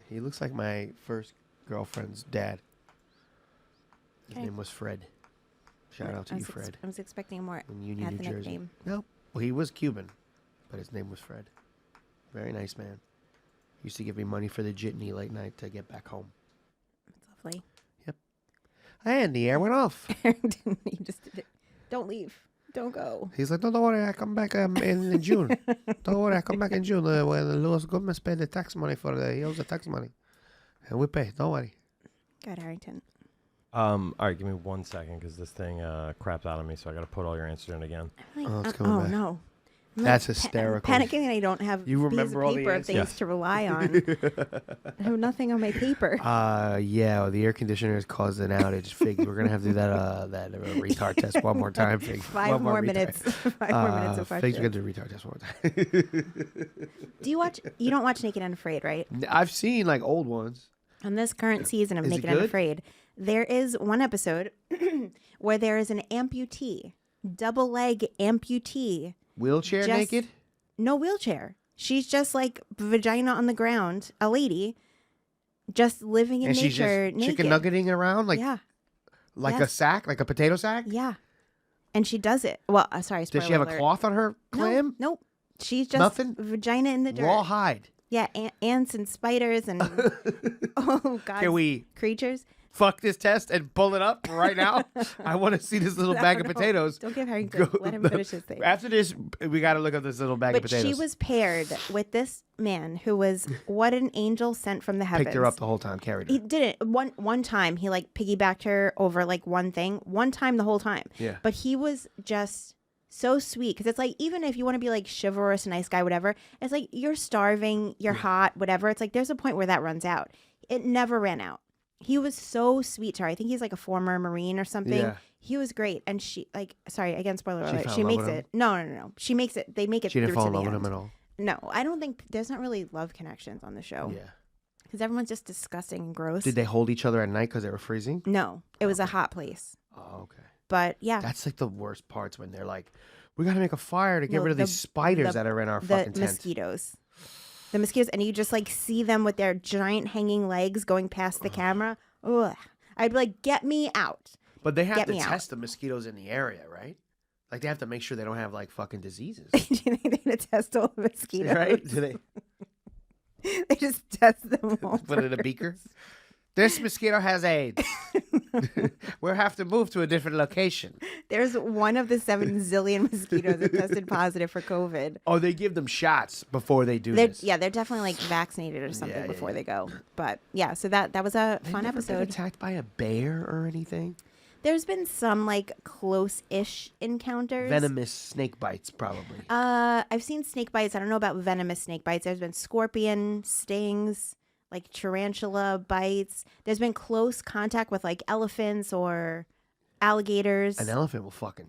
He looks like my first girlfriend's dad. His Okay. name was Fred. Shout out to you, Fred. I was expecting a more In Union, New ethnic Jersey. name. No, well, he was Cuban, but his name was Fred. Very nice man. Used to give me money for the jitney late night to get back home. It's lovely. And the air went off. You just did it. Don't leave. Don't go. He's like, no, don't worry, I come back in June. Don't worry, I come back in June when Louis Goodman's pay the tax money he owes the tax money. And we pay, don't worry. God, Harrington. All right, give me 1 second because this thing crapped out on me, so I got to put all your answers in again. Like, Oh, it's coming back. no. I'm That's like hysterical. Panicking and I don't have You pieces remember of all the paper of answers? things Yes. to rely on. I have nothing on my paper. Yeah, well, the air conditioner has caused an outage. Figs, we're gonna have to do that retard test one more time. Figs, 5 One more retard. minutes. 5 more minutes of Figs, we're questions. gonna do retard test one more time. Do you watch? You don't watch Naked and Afraid, right? I've seen like old ones. On this current season of Is it Naked and good? Afraid, there is one episode where there is an amputee, double leg amputee, Wheelchair Just- naked. no wheelchair. She's just like vagina on the ground, a lady, just living in And she's nature, just naked. chicken nuggeting around like yeah, a yes. sack, like a potato sack. yeah. and she does it. Well, sorry, spoiler Does she have a alert. cloth on her clam? Nope. She's just Nothing? vagina in the dirt. Raw hide. Yeah, ants and spiders and oh god, Can we creatures. fuck this test and pull it up right now? I want to see this little bag of No, potatoes. Don't give Harry Go- let him finish his thing. After this, we got to look up this little bag of But potatoes. she was paired with this man who was what an angel sent from the heavens. Picked her up the whole time, carried her. He didn't one time. He like piggybacked her over like one thing. One time the whole time. Yeah. But he was just so sweet because it's like even if you want to be like chivalrous, nice guy, whatever. It's like you're starving, you're hot, whatever. It's like there's a point where that runs out. It never ran out. He was so sweet to her. I think he's like a former Marine or something. Yeah. He was great, and she like sorry again spoiler She alert. fell She in love makes with him? it. No. She makes it. They make it. She didn't through fall to in the love with end. him at all. No, I don't think there's not really love connections on the show. Yeah. Because everyone's just disgusting and gross. Did they hold each other at night because they were freezing? No, it was a hot place. Oh, okay. But yeah, That's like the worst parts when they're like, we got to make a fire to get No, rid of these spiders the- that are in our the fucking tent. mosquitoes. The mosquitoes, and you just like see them with their giant hanging legs going past the camera. Ugh. I'd be like, get me out. But they have Get to me out. test the mosquitoes in the area, right? Like they have to make sure they don't have like fucking diseases. Do you think they're going to test all the mosquitoes? Right? Do they They just test them all. put it in a beaker? This mosquito has AIDS. We'll have to move to a different location. There's one of the 7 zillion mosquitoes that tested positive for COVID. Oh, they give them shots before they do They're, this. yeah, they're definitely like vaccinated or something Yeah, before yeah. they go. But yeah, so that was a They've fun never been episode. attacked by a bear or anything? There's been some like close-ish encounters. Venomous snake bites, probably. I've seen snake bites. I don't know about venomous snake bites. There's been scorpion stings, like tarantula bites. There's been close contact with like elephants or alligators. An elephant will fucking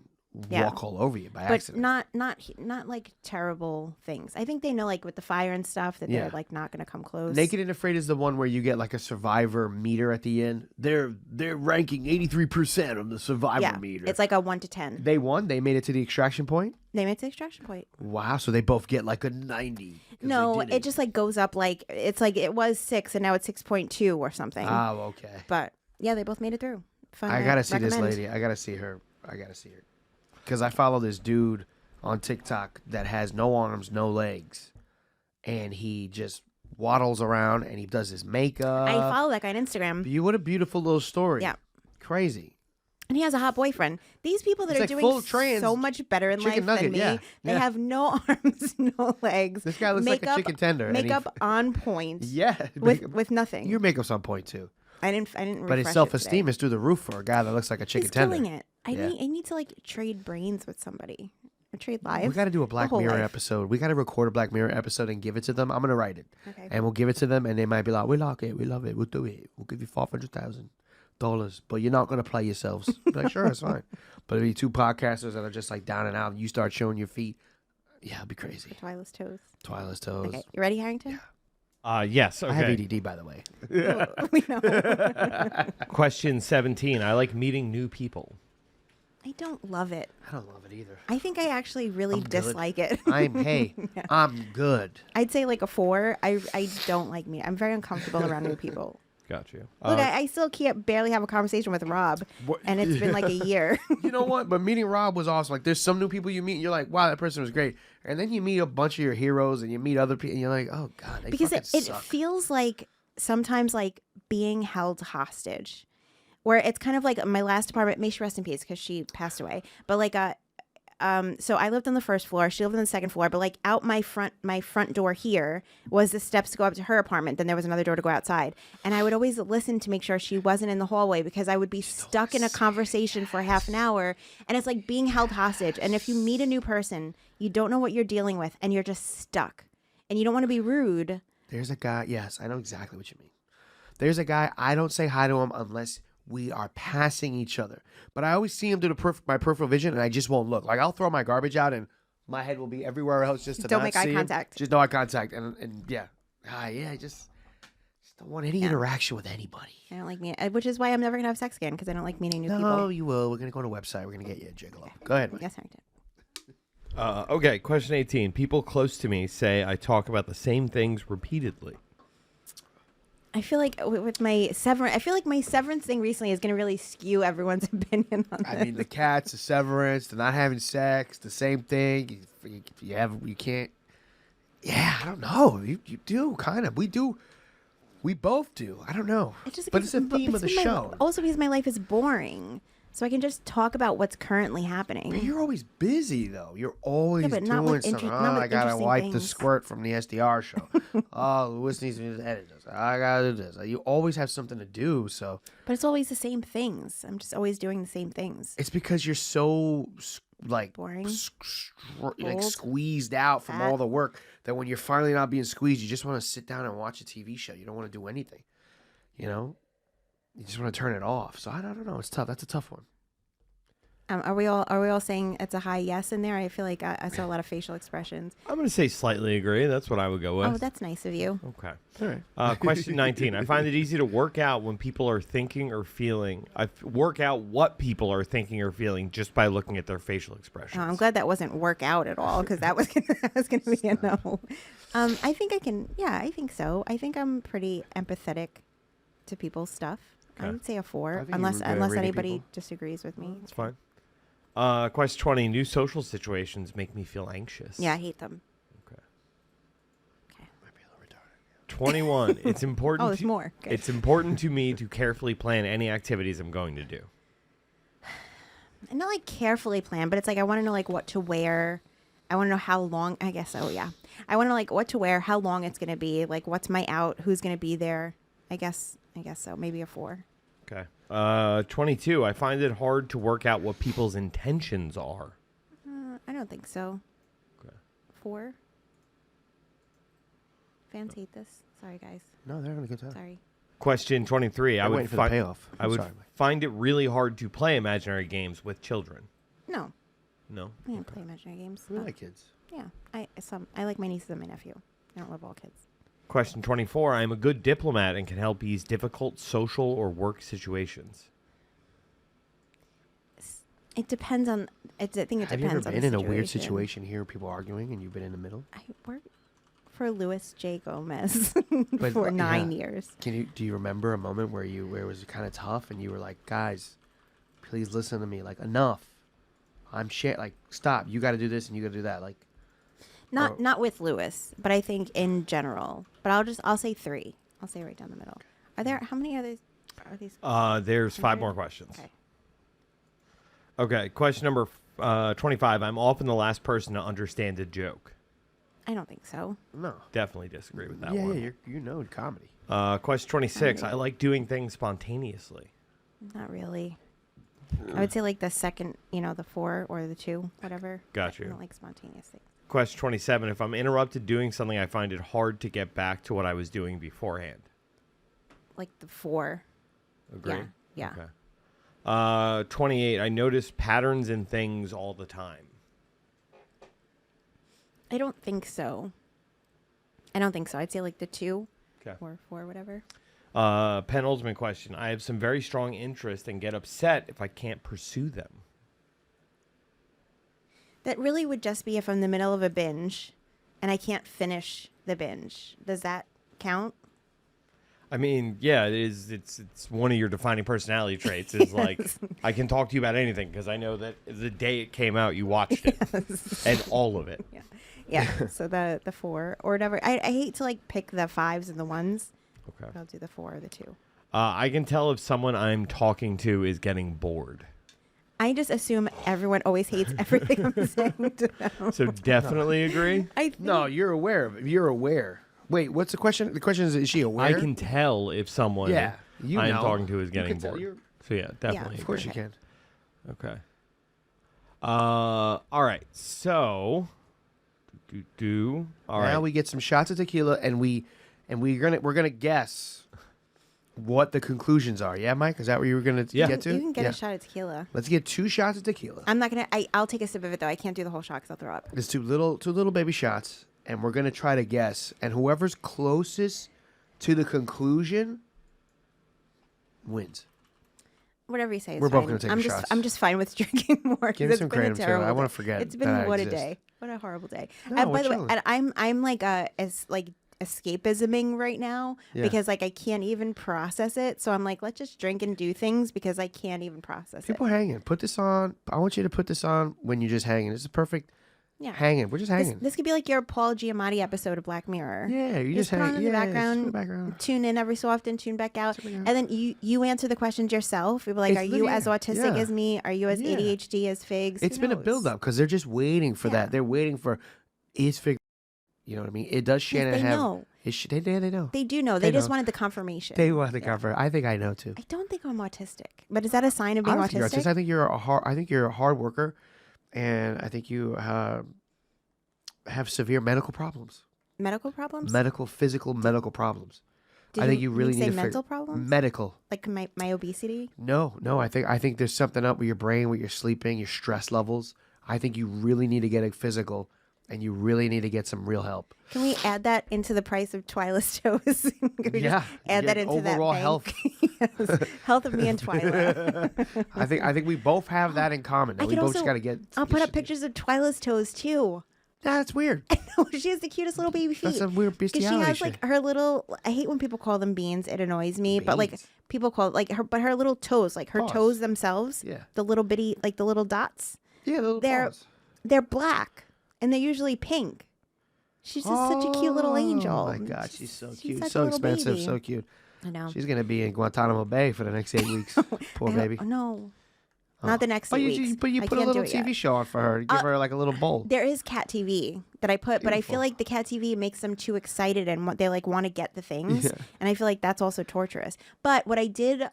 Yeah. walk all over you by but accident. not like terrible things. I think they know like with the fire and stuff that Yeah. they're like not gonna come close. Naked and Afraid is the one where you get like a survivor meter at the end. They're ranking 83% of the survivor yeah, meter. it's like a 1 to 10. They won. They made it to the extraction point. They made the extraction point. Wow. So they both get like a 90. 'cause they No, did it just like goes up like it's like it was 6 and now it's 6.2 or something. Oh, okay. But yeah, they both made it through. Fun. I to gotta see this recommend. lady. I gotta see her. Because I follow this dude on TikTok that has no arms, no legs, and he just waddles around and he does his makeup. I follow that guy on Instagram. What a beautiful little story. Yeah. Crazy. And he has a hot boyfriend. These people that He's are like doing full trans so much better in life chicken nugget, than me, yeah, they yeah. have no arms, no legs. This guy looks like a makeup, chicken tender, and he- Makeup on point. Yeah. With nothing. Your makeup's on point too. I didn't. But his refresh it self-esteem today. is through the roof for a guy that looks like a chicken He's tender. killing it. I Yeah. need to like trade brains with somebody or trade lives. We got to do a The Black whole Mirror life. episode. We got to record a Black Mirror episode and give it to them. I'm going to write it. Okay. And we'll give it to them, and they might be like, we like it. We love it. We'll do it. We'll give you $500,000. But you're not going to play yourselves. Be like, sure, it's fine. But it'll be two podcasters that are just like down and out, and you start showing your feet. Yeah, it'll be crazy. Twilight's toes. Twilight's toes. Okay, you ready, Harrington? Yes. Okay. I have ADD, by the way. We know. Question 17. I like meeting new people. I don't love it. I don't love it either. I think I actually really I'm good. dislike it. I'm good. I'd say like a 4. I don't like me. I'm very uncomfortable around new people. Got you. Look, I still can't barely have a conversation with Rob, and it's been like a year. You know what? But meeting Rob was awesome. Like, there's some new people you meet, and you're like, wow, that person was great. And then you meet a bunch of your heroes, and you meet other people, and you're like, oh, God, they Because fucking it suck. feels like sometimes like being held hostage, where it's kind of like my last apartment. May she rest in peace because she passed away. But like so I lived on the first floor. She lived on the second floor. But like out my front door here was the steps to go up to her apartment. Then there was another door to go outside. And I would always listen to make sure she wasn't in the hallway because I would be stuck in a conversation for half an hour. And it's like being held hostage. And if you meet a new person, you don't know what you're dealing with, and you're just stuck. And you don't want to be rude. There's a guy, yes, I know exactly what you mean. There's a guy, I don't say hi to him unless we are passing each other. But I always see him through my peripheral vision, and I just won't look. Like, I'll throw my garbage out, and my head will be everywhere else just to Don't not make eye see him. contact. Just no eye contact. And yeah. Yeah, I just don't want any interaction with anybody. I don't like meeting, which is why I'm never gonna have sex again because I don't like meeting new No, people. you will. We're going to go on a website. We're going to get you a gigolo. Go ahead, Mike. Yes, Harrington. Okay. Question 18. People close to me say I talk about the same things repeatedly. I feel like with my severance, I feel like my severance thing recently is going to really skew everyone's opinion on this. I mean, the cats, the severance, the not having sex, the same thing. You can't. Yeah, I don't know. You do kind of. We do. We both do. I don't know. But it's a theme of the show. Also, because my life is boring, so I can just talk about what's currently happening. But you're always busy, though. You're always but not doing with something. not with I gotta interesting wipe the things. squirt from the SDR show. Oh, Lewis needs to edit this. I gotta do this. You always have something to do. So. But it's always the same things. I'm just always doing the same things. It's because you're so Boring. Squeezed out from Fat. all the work that when you're finally not being squeezed, you just want to sit down and watch a TV show. You don't want to do anything. You know, you just want to turn it off. So I don't know. It's tough. That's a tough one. Are we all saying it's a high yes in there? I feel like I saw a lot of facial expressions. I'm going to say slightly agree. That's what I would go with. Oh, that's nice of you. Okay. All right. Question 19. I find it easy to work out when people are thinking or feeling. Work out what people are thinking or feeling just by looking at their facial expressions. Oh, I'm glad that wasn't work out at all because that was gonna be a no. I think I can. Yeah, I think so. I think I'm pretty empathetic to people's stuff. Okay. I would say a 4, I think unless you're good at reading anybody people. disagrees with me. That's fine. Question 20. New social situations make me feel anxious. Yeah, I hate them. Okay. Okay. 21. It's important. Oh, there's more. Okay. It's important to me to carefully plan any activities I'm going to do. And not like carefully planned, but it's like I want to know like what to wear. I want to know how long. I guess so. Yeah, I want to know like what to wear, how long it's gonna be, like what's my out, who's gonna be there. I guess so. Maybe a 4. Okay. 22. I find it hard to work out what people's intentions are. I don't think so. Okay. 4. Fans hate this. Sorry, guys. No, they're having a good time. Sorry. Question 23. I'm waiting for the payoff. I would Sorry, Mike. find it really hard to play imaginary games with children. No, No. I didn't play imaginary games. We like kids. Yeah, I like my nieces and my nephew. I don't love all kids. Question 24. I am a good diplomat and can help ease difficult social or work situations. It depends on. I think it Have you ever depends on been the in a weird situation. situation here, people arguing, and you've been in the middle? I worked for Louis J. Gomez But, for 9 yeah. years. Do you remember a moment where it was kind of tough, and you were like, guys, please listen to me, like enough. I'm like stop. You got to do this and you got to do that. Like, Not with Louis, but I think in general. But I'll say 3. I'll say right down the middle. How many others are these? There's 5 100? more questions. Okay. Okay. Question number 25. I'm often the last person to understand a joke. I don't think so. no. Definitely disagree with that Yeah, one. yeah, you know comedy. Question 26. Comedy. I like doing things spontaneously. Not really. I would say like the second, the 4 or the 2, whatever. Got I you. don't like spontaneous things. Question 27. If I'm interrupted doing something, I find it hard to get back to what I was doing beforehand. Like the 4. Agree? Yeah. Okay. 28. I notice patterns in things all the time. I don't think so. I'd say like the 2 Okay. or 4, whatever. Penultimate question. I have some very strong interest and get upset if I can't pursue them. That really would just be if I'm in the middle of a binge and I can't finish the binge. Does that count? I mean, yeah, it is. It's one of your defining personality traits. Is like I can talk to you about anything because I know that the day it came out, you watched it and all of it. Yeah. So the 4 or whatever. I hate to like pick the 5s and the 1s. Okay. But I'll do the 4 or the 2. I can tell if someone I'm talking to is getting bored. I just assume everyone always hates everything I'm saying to them. So definitely agree. I think, No, you're aware of it. You're aware. Wait, what's the question? The question is she aware? I can tell if someone Yeah, you I'm know. talking to is You getting can tell bored. you're- So yeah, definitely. Of course agree. you can. Okay. All right. So, all right. Now we get some shots of tequila, and we're gonna guess what the conclusions are. Yeah, Mike, is that where you were gonna Yeah. get to? you can get Yeah. a shot of tequila. Let's get 2 shots of tequila. I'm not gonna. I'll take a sip of it though. I can't do the whole shot because I'll throw up. It's two little baby shots, and we're gonna try to guess. And whoever's closest to the conclusion wins. Whatever you say. Is We're both fine. gonna take I'm the just. shots. I'm just fine with drinking more. Give me It's some been a kratom, too. terrible I wanna day. forget It's been that I what exist. a day. What a horrible day. No, By the way, we're and I'm like as like escapisming right now because like I can't even process it. So I'm like, let's just drink and do things because I can't even process People it. hanging. Put this on. I want you to put this on when you're just hanging. This is perfect. Yeah. Hanging. We're just hanging. This could be like your Paul Giamatti episode of Black Mirror. Yeah, you Just just put hang on in the yeah, background, just in the background. tune in every so often, tune back out, and then you answer the questions yourself. You're like, It's are you linear. as autistic Yeah. as me? Are you as Yeah. ADHD as Figs? It's Who been a knows? build up because they're just waiting for Yeah. that. They're waiting for is Fig. You know what I mean? It does Shannon they have. know. They know. They do know. They They just know. wanted the confirmation. They want the cover. I think I know too. I don't think I'm autistic, but is that a sign of I being don't think you're autistic? autistic. I think you're a hard worker, and I think you have severe medical problems. Medical problems? Physical medical problems. Did I think you really say need to mental figure problems? medical. Like my obesity? No. I think there's something up with your brain, with your sleeping, your stress levels. I think you really need to get a physical, and you really need to get some real help. Can we add that into the price of Twyla's toes? Can we Yeah, just add get that into overall that health. Yes. Health of me and Twyla. I think we both have that in common. I We can both also- just got to get. I'll put up pictures of Twyla's toes too. That's weird. She has the cutest little baby feet. That's a weird Because bestiality. she has like her little. I hate when people call them beans. It annoys me. But like Beans? people call it like her, but her little toes, like her Paws. toes themselves. Yeah. The little bitty, like the little dots. Yeah, little They're paws. they're black and they're usually pink. She's just such a cute little angel. Oh my God, she's so cute, such a so little expensive, baby. so cute. I know. She's gonna be in Guantanamo Bay for the next 8 weeks. Poor I hope- baby. No, not the next But 8 you, weeks. but you I put a can't do little it yet. TV show on for her. Give her like a little bowl. There is cat TV that I put, but I feel Beautiful. like the cat TV makes them too excited and they like want to get the things, Yeah. and I feel like that's also torturous. But what I did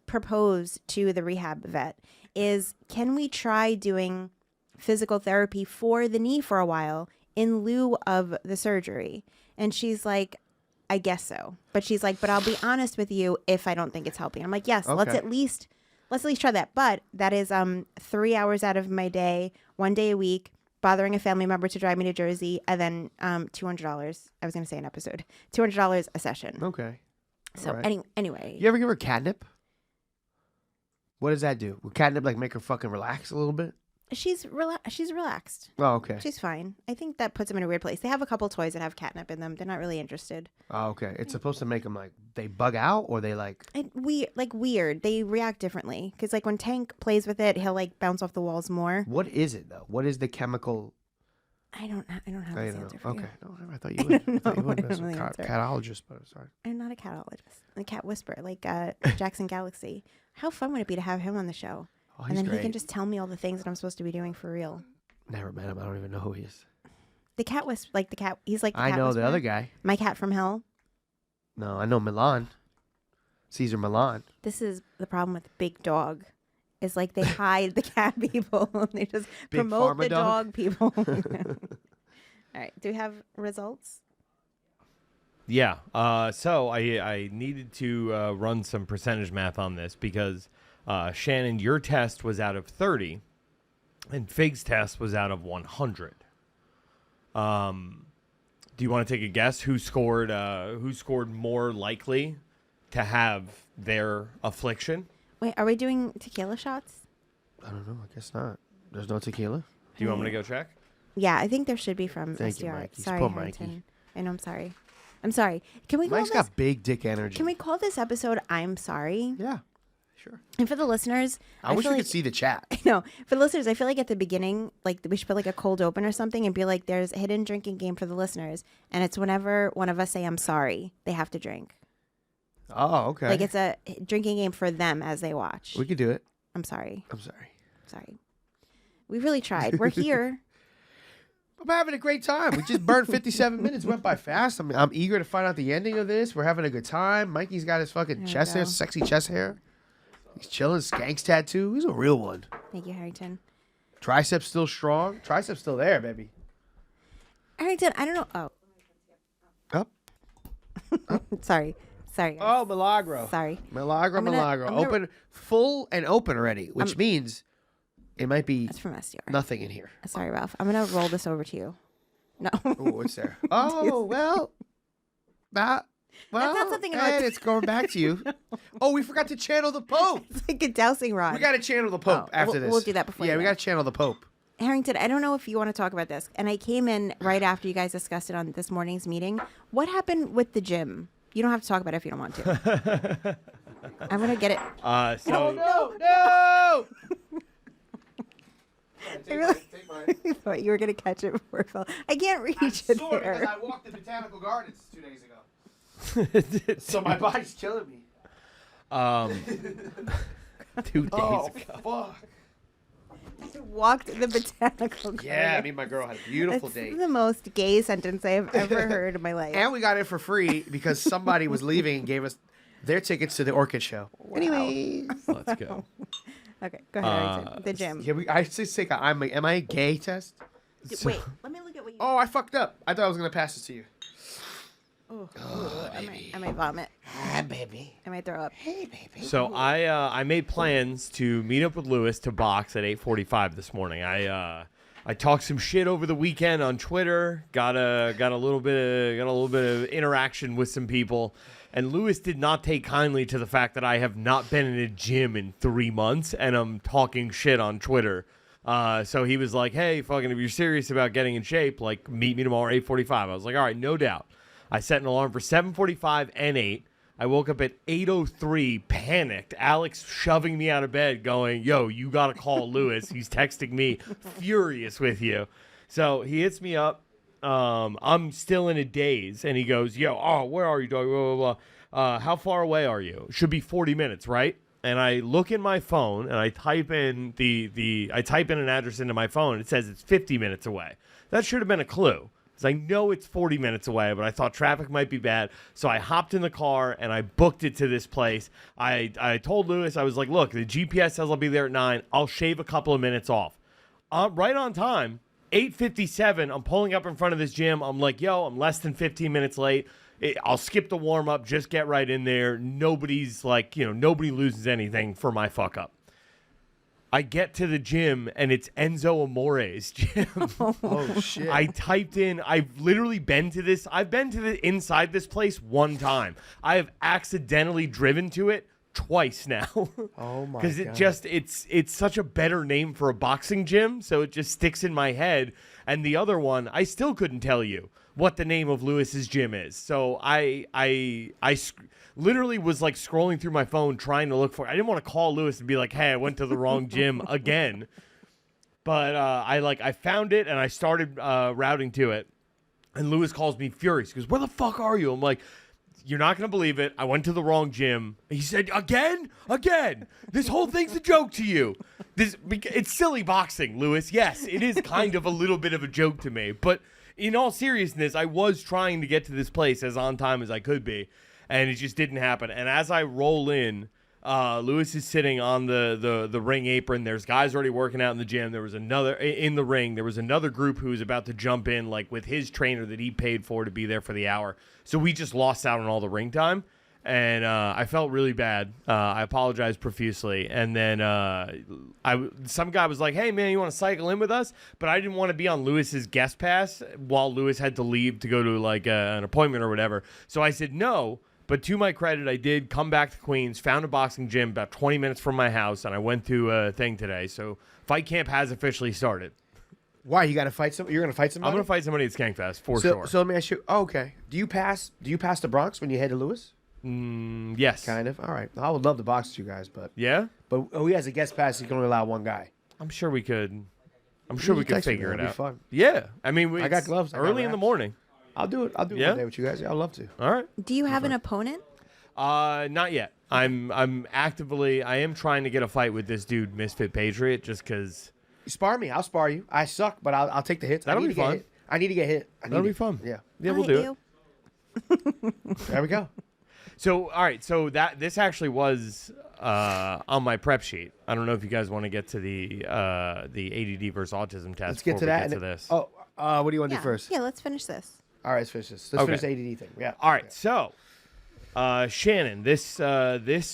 propose to the rehab vet is, can we try doing physical therapy for the knee for a while in lieu of the surgery? And she's like, I guess so. But she's like, but I'll be honest with you if I don't think it's helping. I'm like, yes, let's Okay. at least try that. But that is 3 hours out of my day, 1 day a week, bothering a family member to drive me to Jersey, and then $200. I was going to say an episode. $200 a session. Okay. So Alright. anyway, You ever give her catnip? What does that do? Will catnip like make her fucking relax a little bit? she's relaxed. Oh, okay. She's fine. I think that puts them in a weird place. They have a couple toys that have catnip in them. They're not really interested. Oh, okay. It's supposed to make them like they bug out or they like. Weird. They react differently because like when Tank plays with it, he'll like bounce off the walls more. What is it though? What is the chemical? I don't have I this don't answer know. for Okay. you. No, I thought you would. I thought you know. would. I As don't a know the answer. catologist, but sorry. I'm not a catologist. I'm a cat whisperer, like Jackson Galaxy. How fun would it be to have him on the show? Oh, And he's then great. he can just tell me all the things that I'm supposed to be doing for real. Never met him. I don't even know who he is. The cat like the cat. He's like the I cat know whisperer. the other guy. My cat from hell. No, I know Milan. Caesar Milan. This is the problem with Big Dog. Is like they hide the cat people. They just Big promote Pharma the dog? dog people. All right. Do we have results? Yeah. So I needed to run some percentage math on this because Shannon, your test was out of 30, and Figs' test was out of 100. Do you want to take a guess who scored more likely to have their affliction? Wait, are we doing tequila shots? I don't know. I guess not. There's no tequila. Do you want me to go check? Yeah, I think there should be from Thank you, SDR. Mikey. Sorry, Poor Harrington. Mikey. I know. I'm sorry. I'm sorry. Can we call Mike's this? got big dick energy. Can we call this episode "I'm Sorry"? Yeah, sure. And for the listeners, I wish feel we like, could see the chat. No, for the listeners, I feel like at the beginning, like we should put like a cold open or something, and be like, "There's a hidden drinking game for the listeners," and it's whenever one of us say "I'm sorry," they have to drink. Oh, okay. Like it's a drinking game for them as they watch. We could do it. I'm sorry. I'm sorry. Sorry. We really tried. We're here. I'm having a great time. We just burned 57 minutes. Went by fast. I'm eager to find out the ending of this. We're having a good time. Mikey's got his fucking There we chest hair, go. sexy chest hair. He's chilling. Skank's tattoo. He's a real one. Thank you, Harrington. Triceps still strong. Triceps still there, baby. Harrington, I don't know. Oh, Up. sorry. Sorry. Guys. Oh, Milagro. Sorry. Milagro, I'm gonna- Milagro. I'm gonna- Open, full and open already, which means it might be That's from SDR. nothing in here. Sorry, Ralph. I'm going to roll this over to you. No. Oh, what's there? Oh, well. Well, not something about- and it's going back to you. Oh, we forgot to channel the Pope. It's like a dowsing rod. We got to channel the Pope Oh, after we'll- this. we'll do that before Yeah, you we go. got to channel the Pope. Harrington, I don't know if you want to talk about this. And I came in right after you guys discussed it on this morning's meeting. What happened with the gym? You don't have to talk about it if you don't want to. I'm going to get it. No! I thought you were going to catch it before it fell. I can't reach it there. I walked the botanical gardens 2 days ago. So my body's killing me. 2 days ago. Fuck. Walked the botanical garden. Yeah, me and my girl had a beautiful That's date. the most gay sentence I have ever heard in my life. And we got it for free because somebody was leaving and gave us their tickets to the Orchid Show. Anyways. Let's go. Okay, go ahead, Harrington. The gym. Yeah, I just think am I a gay test? Wait, let me look at what you... Oh, I fucked up. I thought I was going to pass this to you. I might vomit. Hi, baby. I might throw up. Hey, baby. So I made plans to meet up with Lewis to box at 8:45 this morning. I talked some shit over the weekend on Twitter. Got a little bit of interaction with some people, and Lewis did not take kindly to the fact that I have not been in a gym in 3 months and I'm talking shit on Twitter. So he was like, "Hey, fucking, if you're serious about getting in shape, like meet me tomorrow at 8:45." I was like, "All right, no doubt." I set an alarm for 7:45 and 8. I woke up at 8:03, panicked. Alex shoving me out of bed going, "Yo, you got to call Lewis. He's texting me, furious with you." So he hits me up. I'm still in a daze. And he goes, where are you, dog? Blah, blah, blah. How far away are you? Should be 40 minutes, right? And I look in my phone and I type in I type in an address into my phone. And it says it's 50 minutes away. That should have been a clue. I know it's 40 minutes away, but I thought traffic might be bad. So I hopped in the car and I booked it to this place. I told Lewis, I was like, look, the GPS says I'll be there at 9. I'll shave a couple of minutes off. Right on time, 8:57, I'm pulling up in front of this gym. I'm like, I'm less than 15 minutes late. I'll skip the warm-up, just get right in there. Nobody's like, nobody loses anything for my fuck up. I get to the gym, and it's Enzo Amore's gym. Oh, shit. I typed in, I've literally been to this. I've been to the inside this place one time. I have accidentally driven to it twice now. Oh, my God. Because it's such a better name for a boxing gym, so it just sticks in my head. And the other one, I still couldn't tell you what the name of Lewis's gym is. So I literally was like scrolling through my phone trying to look for it. I didn't want to call Lewis and be like, "Hey, I went to the wrong gym again." But I found it and I started routing to it. And Lewis calls me furious. He goes, "Where the fuck are you?" I'm like, "You're not going to believe it. I went to the wrong gym." He said, Again? This whole thing's a joke to you. It's silly boxing, Lewis. Yes, it is kind of a little bit of a joke to me. But in all seriousness, I was trying to get to this place as on time as I could be. And it just didn't happen. And as I roll in, Lewis is sitting on the ring apron. There's guys already working out in the gym. There was another in the ring. There was another group who was about to jump in, like with his trainer that he paid for to be there for the hour. So we just lost out on all the ring time. And I felt really bad. I apologized profusely. And then some guy was like, "Hey, man, you want to cycle in with us?" But I didn't want to be on Lewis's guest pass while Lewis had to leave to go to like an appointment or whatever. So I said no. But to my credit, I did come back to Queens, found a boxing gym about 20 minutes from my house, and I went to a thing today. So fight camp has officially started. Why? You got to fight somebody? You're going to fight somebody? I'm going to fight somebody at Skankfest, for sure. So let me ask you. Oh, okay. Do you pass the Bronx when you head to Lewis? Yes. Kind of. All right. I would love to box with you guys, but Yeah? but he has a guest pass. He can only allow one guy. I'm sure we could. We could figure it That'd be out. fun. Yeah. I mean, I got gloves. I got early in the wraps. morning. I'll do it. I'll do it Yeah? one day with you guys. Yeah, I'd love to. All right. Do you have an opponent? Not yet. I'm actively. I am trying to get a fight with this dude, Misfit Patriot, just because. You spar me. I'll spar you. I suck, but I'll take the hits. That'll be fun. I need to get hit. That'll be fun. Yeah. Yeah, I'll we'll hit do it. you. There we go. So, all right. So this actually was on my prep sheet. I don't know if you guys want to get to the ADD versus autism test. Let's get to that. Get to this. Oh, what do you want to Yeah. do first? Yeah, let's finish this. All right, let's finish this. Let's Okay. finish the ADD thing. Yeah. All right. So, Shannon, this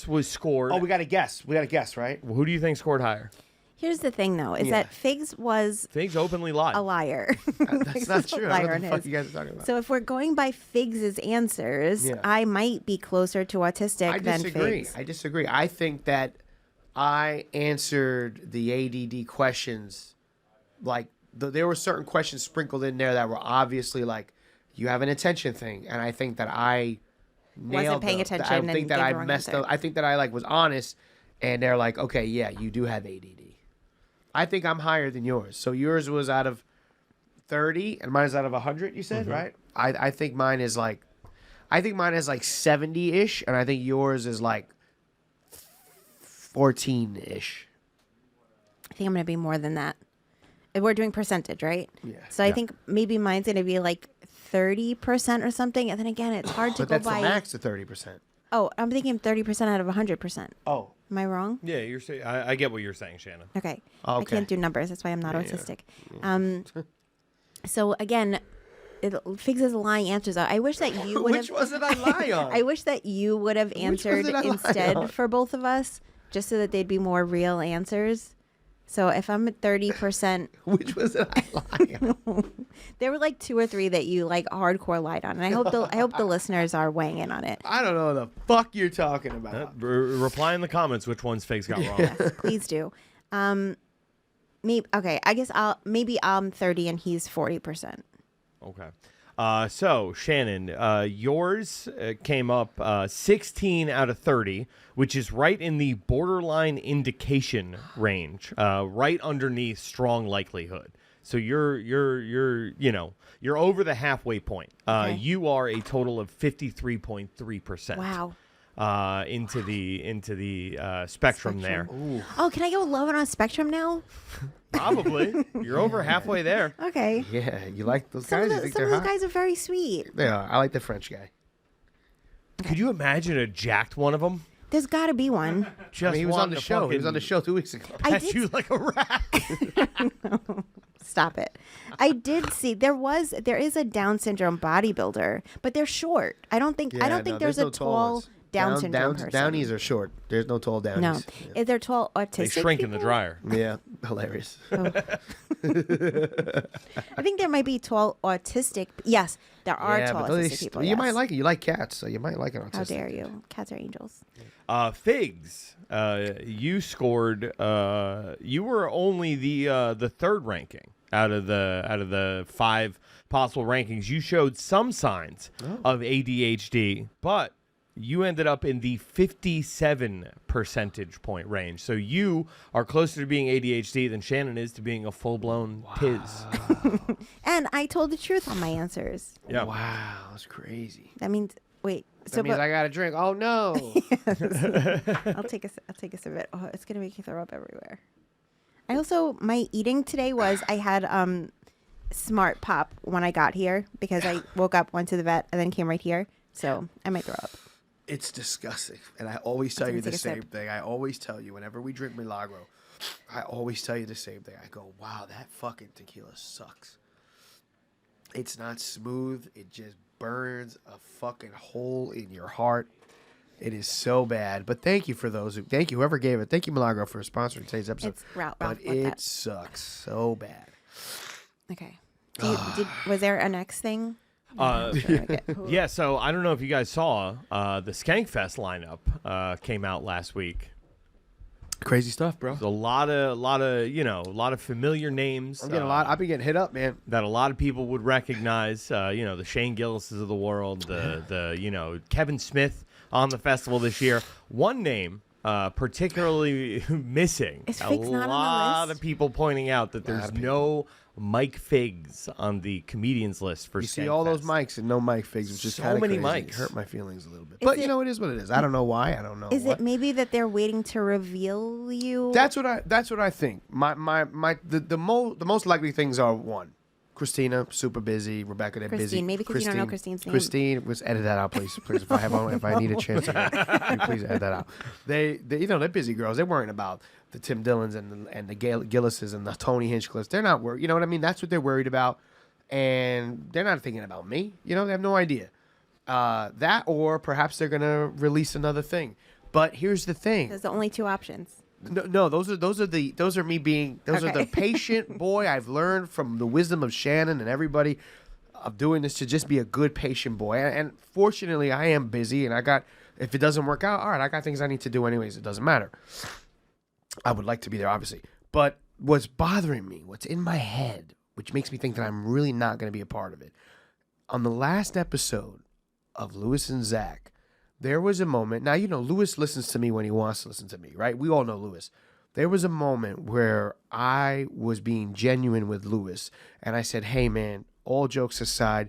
was scored. Oh, we got to guess. We got to guess, right? Who do you think scored higher? Here's the thing, though, is Yeah. that Figs was Figs openly lied. a liar. That's Figs not was a true. I liar don't know on what the fuck his. you guys are talking about. So if we're going by Figs' answers, Yeah. I might be closer to autistic I than disagree. Figs. I disagree. I think that I answered the ADD questions like there were certain questions sprinkled in there that were obviously like you have an attention thing, and I think that I nailed paying them. attention I and think that gave I the wrong messed answer. up. I think that I like was honest, and they're like, okay, yeah, you do have ADD. I think I'm higher than yours. So yours was out of 30, and mine is out of 100. You said right? I think mine is like 70-ish, and I think yours is like 14-ish. I think I'm gonna be more than that. We're doing percentage, right? Yeah. So I think maybe mine's gonna be like 30% or something, and then again, it's hard to But go that's by. the max to 30%. Oh, I'm thinking 30% out of 100%. Oh. Am I wrong? Yeah, you're saying. I get what you're saying, Shannon. Okay. Okay. I can't do numbers. That's why I'm not autistic. So again, Figs is lying answers. I wish that you would have. Which was it I lie on? I wish that you would have answered did I lie instead on? for both of us, just so that they'd be more real answers. So if I'm at 30%, Which was it I lie on? there were like 2 or 3 that you like hardcore lied on, and I hope the listeners are weighing in on it. I don't know what the fuck you're talking about. Reply in the comments which ones Figs got wrong. Yes, please do. Maybe okay. I guess I'm 30 and he's 40%. Okay. So, Shannon, yours came up 16 out of 30, which is right in the borderline indication range, right underneath strong likelihood. So you're over the halfway point. Okay. You are a total of 53.3%. Wow. Into the spectrum there. Oh, can I go low on a spectrum now? Probably. You're over halfway there. Okay. Yeah, you like those Some guys? of, You the, think some they're of those hot? guys are very sweet. They are. I like the French guy. Could you imagine a jacked one of them? There's got to be one. Just He was on wanting the to show. He was on the fucking show 2 weeks ago. I pet did you like a rat. Stop it. I did see there is a Down syndrome bodybuilder, but they're short. I don't think there's a tall Down syndrome person. Downies are short. There's no tall Downies. No, if they're tall autistic. They shrink in the people? dryer. Yeah, hilarious. I think there might be tall autistic. Yes, there are yeah, tall but autistic people. you yes. might like it. You like cats, so you might like an autistic. How dare you? Cats are angels. Figs, you scored. You were only the third ranking out of the 5 possible rankings. You showed some signs of ADHD, but you ended up in the 57 percentage point range. So you are closer to being ADHD than Shannon is to being a full-blown tiz. And I told the truth on my answers. Yeah. Wow, that's crazy. That means wait. That means I got a drink. Oh no. I'll take a sip of it. Oh, it's gonna make you throw up everywhere. I also my eating today was I had Smart Pop when I got here because I woke up, went to the vet, and then came right here. So I might throw up. It's disgusting. And I always tell you the take a same sip. thing. I always tell you whenever we drink Milagro, I always tell you the same thing. I go, wow, that fucking tequila sucks. It's not smooth. It just burns a fucking hole in your heart. It is so bad. But thank you for those. Thank you, whoever gave it. Thank you, Milagro, for sponsoring today's episode. It's Ralph. But it sucks so bad. Okay. Was there a next thing? Yeah, so I don't know if you guys saw the Skankfest lineup came out last week. Crazy stuff, bro. There's a lot of familiar names. I'm getting a lot. I've been getting hit up, man. That a lot of people would recognize. The Shane Gillises of the world, the Kevin Smith on the festival this year. One name particularly missing. Is A Figs not on the lot list? of people pointing out that there's no Mike Figs on the comedians list for You see all those Skankfest. mics and no Mike Figs, which is So kind of many crazy. mics. It hurt my feelings a little bit. But you know, it is what it is. I don't know why. I don't know. Is what. it maybe that they're waiting to reveal you? That's what I think. The most likely things are one. Christina, super busy. Rebecca, they're busy. Christine, maybe because you don't know Christine's name. Christine, let's edit that out, please. Please, if I need a chance, please edit that out. They they're busy girls. They're worrying about the Tim Dillons and the Gillises and the Tony Hinchcliffes. They're not worried. You know what I mean? That's what they're worried about, and they're not thinking about me. You know, they have no idea. That or perhaps they're gonna release another thing. But here's the thing. There's the only 2 options. No, those are me being are the patient boy. I've learned from the wisdom of Shannon and everybody of doing this to just be a good patient boy. And fortunately, I am busy, and if it doesn't work out, all right, I got things I need to do anyways. It doesn't matter. I would like to be there, obviously, but what's bothering me, what's in my head, which makes me think that I'm really not going to be a part of it. On the last episode of Lewis and Zach, there was a moment. Now, Lewis listens to me when he wants to listen to me, right? We all know Lewis. There was a moment where I was being genuine with Lewis, and I said, hey, man, all jokes aside,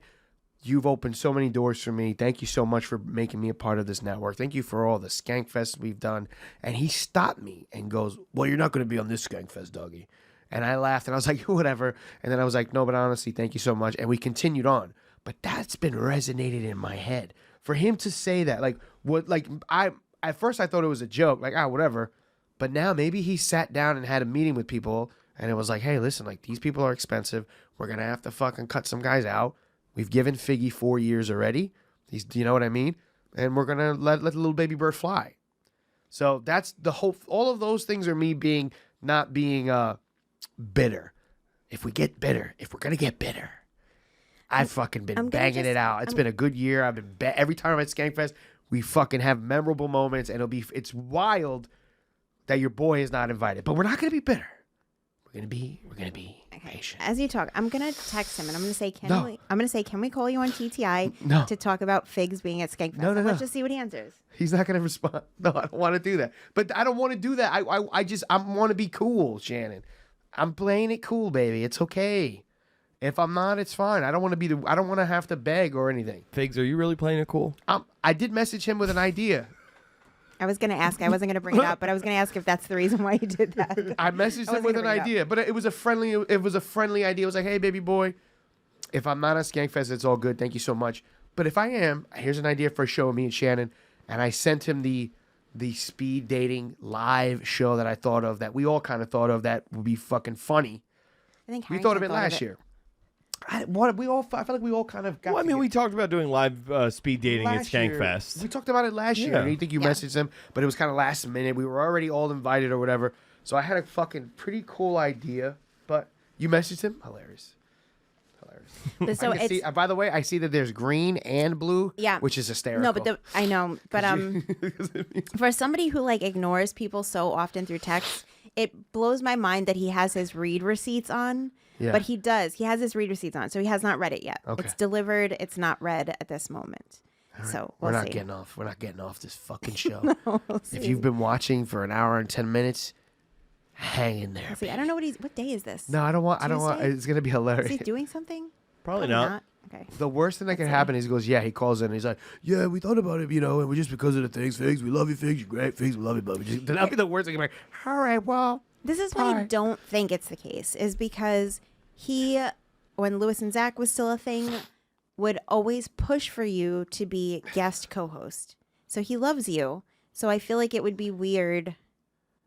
you've opened so many doors for me. Thank you so much for making me a part of this network. Thank you for all the Skankfest we've done. And he stopped me and goes, well, you're not going to be on this Skankfest, doggy. And I laughed, and I was like, whatever. And then I was like, no, but honestly, thank you so much. And we continued on. But that's been resonated in my head. For him to say that, at first I thought it was a joke, whatever. But now maybe he sat down and had a meeting with people, and it was like, hey, listen, these people are expensive. We're going to have to fucking cut some guys out. We've given Figgy 4 years already. You know what I mean? And we're going to let the little baby bird fly. So that's the whole, all of those things are me not being bitter. If we get bitter, if we're going to get bitter, I've fucking been banging it out. It's been a good year. I've been every time I'm at Skankfest, we fucking have memorable moments, and it's wild that your boy is not invited. But we're not going to be bitter. We're gonna be patient. As you talk, I'm gonna text him and I'm gonna say, can we call you on TTI to talk about Figs being at Skankfest? No. Let's just see what he answers. He's not gonna respond. No, I don't want to do that. But I don't want to do that. I want to be cool, Shannon. I'm playing it cool, baby. It's okay. If I'm not, it's fine. I don't want to have to beg or anything. Figs, are you really playing it cool? I did message him with an idea. I was going to ask. I wasn't going to bring it up, but I was going to ask if that's the reason why you did that. I messaged him with an idea, but it was a friendly idea. It was like, hey, baby boy, if I'm not at Skankfest, it's all good. Thank you so much. But if I am, here's an idea for a show with me and Shannon. And I sent him the speed dating live show that I thought of, that we all kind of thought of, that would be fucking funny. I think we thought of it last year. I feel like we all kind of got. Well, I mean, we talked about doing live speed dating at Skankfest. We talked about it last year. And you think you messaged him, but it was kind of last minute. We were already all invited or whatever. So I had a fucking pretty cool idea, but you messaged him. Hilarious. But so by the way, I see that there's green and blue. Yeah, which is hysterical. No, but I know, but for somebody who ignores people so often through text, it blows my mind that he has his read receipts on. Yeah. But he does. He has his read receipts on, so he has not read it yet. Okay. It's delivered. It's not read at this moment. Right. So we're not getting off. We're not getting off this fucking show. We'll if you've been watching for an hour and 10 minutes, hang in there. See, I don't know what day is this. No, I don't want. It's gonna be hilarious. Is he doing something? Probably not. Okay. The worst thing that can happen is he goes, he calls in and he's like, yeah, we thought about it, and we're just because of the things, Figs. We love you, Figs. You're great, Figs. We love you, but that'll be the worst thing. I'm like, all right, well. This is why I don't think it's the case, is because he, when Lewis and Zach was still a thing, would always push for you to be guest co-host. So he loves you. So I feel like it would be weird.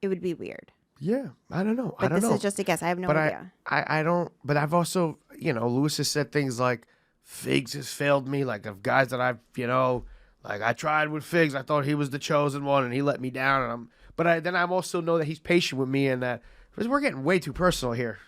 It would be weird. Yeah, I don't know. But this is just a guess. I have no idea. I don't. But I've also, Lewis has said things like, Figs has failed me. Like, of guys that I've, I tried with Figs. I thought he was the chosen one, and he let me down. Then I also know that he's patient with me, and that we're getting way too personal here.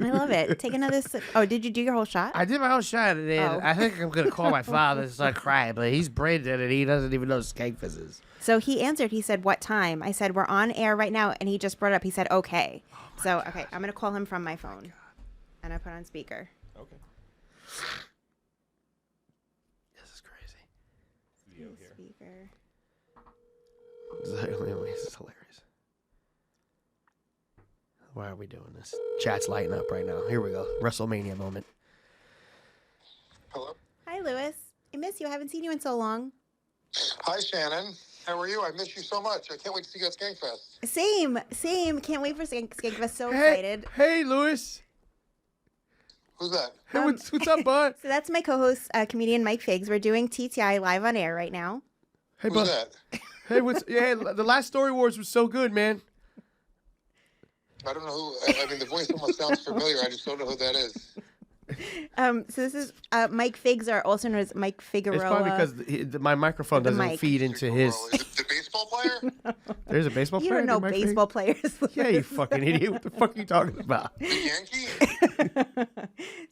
I love it. Take another sip. Oh, did you do your whole shot? I did my whole shot, and I think I'm going to call my father and start crying, but he's brain dead, and he doesn't even know Skankfest is. So he answered. He said, what time? I said, we're on air right now, and he just brought it up. He said, okay. Okay, I'm going to call him from my phone. And I put on speaker. Okay. This is crazy. Speaker. This is hilarious. Why are we doing this? Chat's lighting up right now. Here we go. WrestleMania moment. Hello? Hi, Lewis. I miss you. I haven't seen you in so long. Hi, Shannon. How are you? I miss you so much. I can't wait to see you at Skankfest. Same. Can't wait for Skankfest. So excited. Hey, Lewis. Who's that? Hey, what's up, bud? So that's my co-host, comedian Mike Figs. We're doing TTI live on air right now. Hey, Who's that? Hey, the last Story Wars was so good, man. I don't know who. I mean, the voice almost sounds familiar. I just don't know who that is. So this is Mike Figs, or also known as Mike Figueroa. It's probably because my microphone doesn't feed into his. The baseball player? No. There's a baseball player? You don't know baseball players. Yeah, you fucking idiot. What the fuck are you talking about? The Yankee?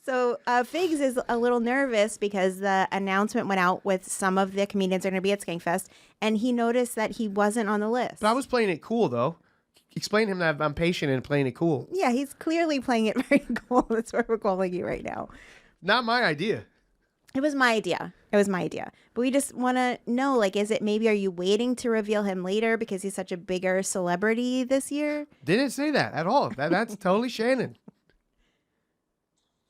So Figs is a little nervous because the announcement went out with some of the comedians are going to be at Skankfest, and he noticed that he wasn't on the list. But I was playing it cool, though. explain to him that I'm patient and playing it cool. Yeah, he's clearly playing it very cool. That's why we're calling you right now. Not my idea. It was my idea. But we just want to know, like, are you waiting to reveal him later because he's such a bigger celebrity this year? Didn't say that at all. That's totally Shannon.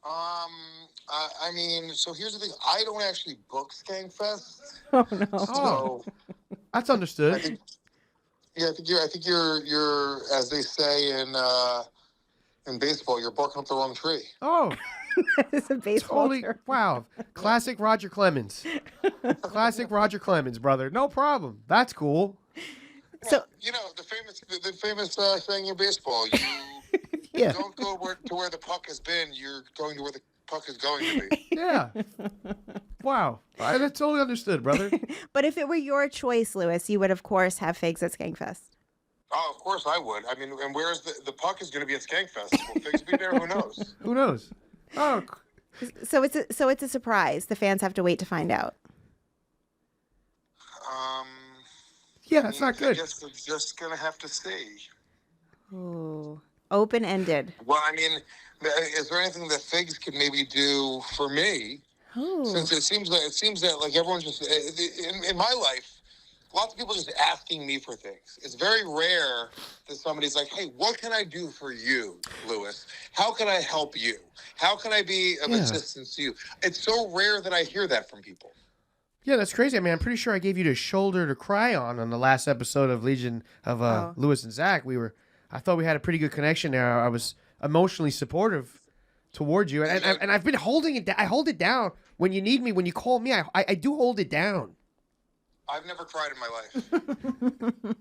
I mean, so here's the thing. I don't actually book Skankfest. Oh no. So That's understood. I think you're, as they say in baseball, you're barking up the wrong tree. Oh, It's a baseball totally. term. Wow. Classic Roger Clemens. Classic Roger Clemens, brother. No problem. That's cool. So You know the famous saying in baseball: you Yeah. don't go to where the puck has been. You're going to where the puck is going to be. Yeah. Wow. That's totally understood, brother. but if it were your choice, Lewis, you would of course have Figs at Skankfest. Oh, of course I would. I mean, and where's the puck is going to be at Skankfest? Will Figs be there? Who knows? Who knows? Oh, So it's a surprise. The fans have to wait to find out. yeah, that's not I good. guess we're just going to have to see. Ooh. Open-ended. Well, I mean, is there anything that Figs could maybe do for me? Ooh. Since it seems that like everyone's just in my life, lots of people just asking me for things. It's very rare that somebody's like, "Hey, what can I do for you, Lewis? How can I help you? How can I be of assistance to you?" It's so rare that I hear that from people. Yeah, that's crazy. I mean, I'm pretty sure I gave you the shoulder to cry on the last episode of Legion of Lewis and Zach. I thought we had a pretty good connection there. I was emotionally supportive towards you, and I've been holding it. I hold it down when you need me. When you call me, I do hold it down. I've never cried in my life.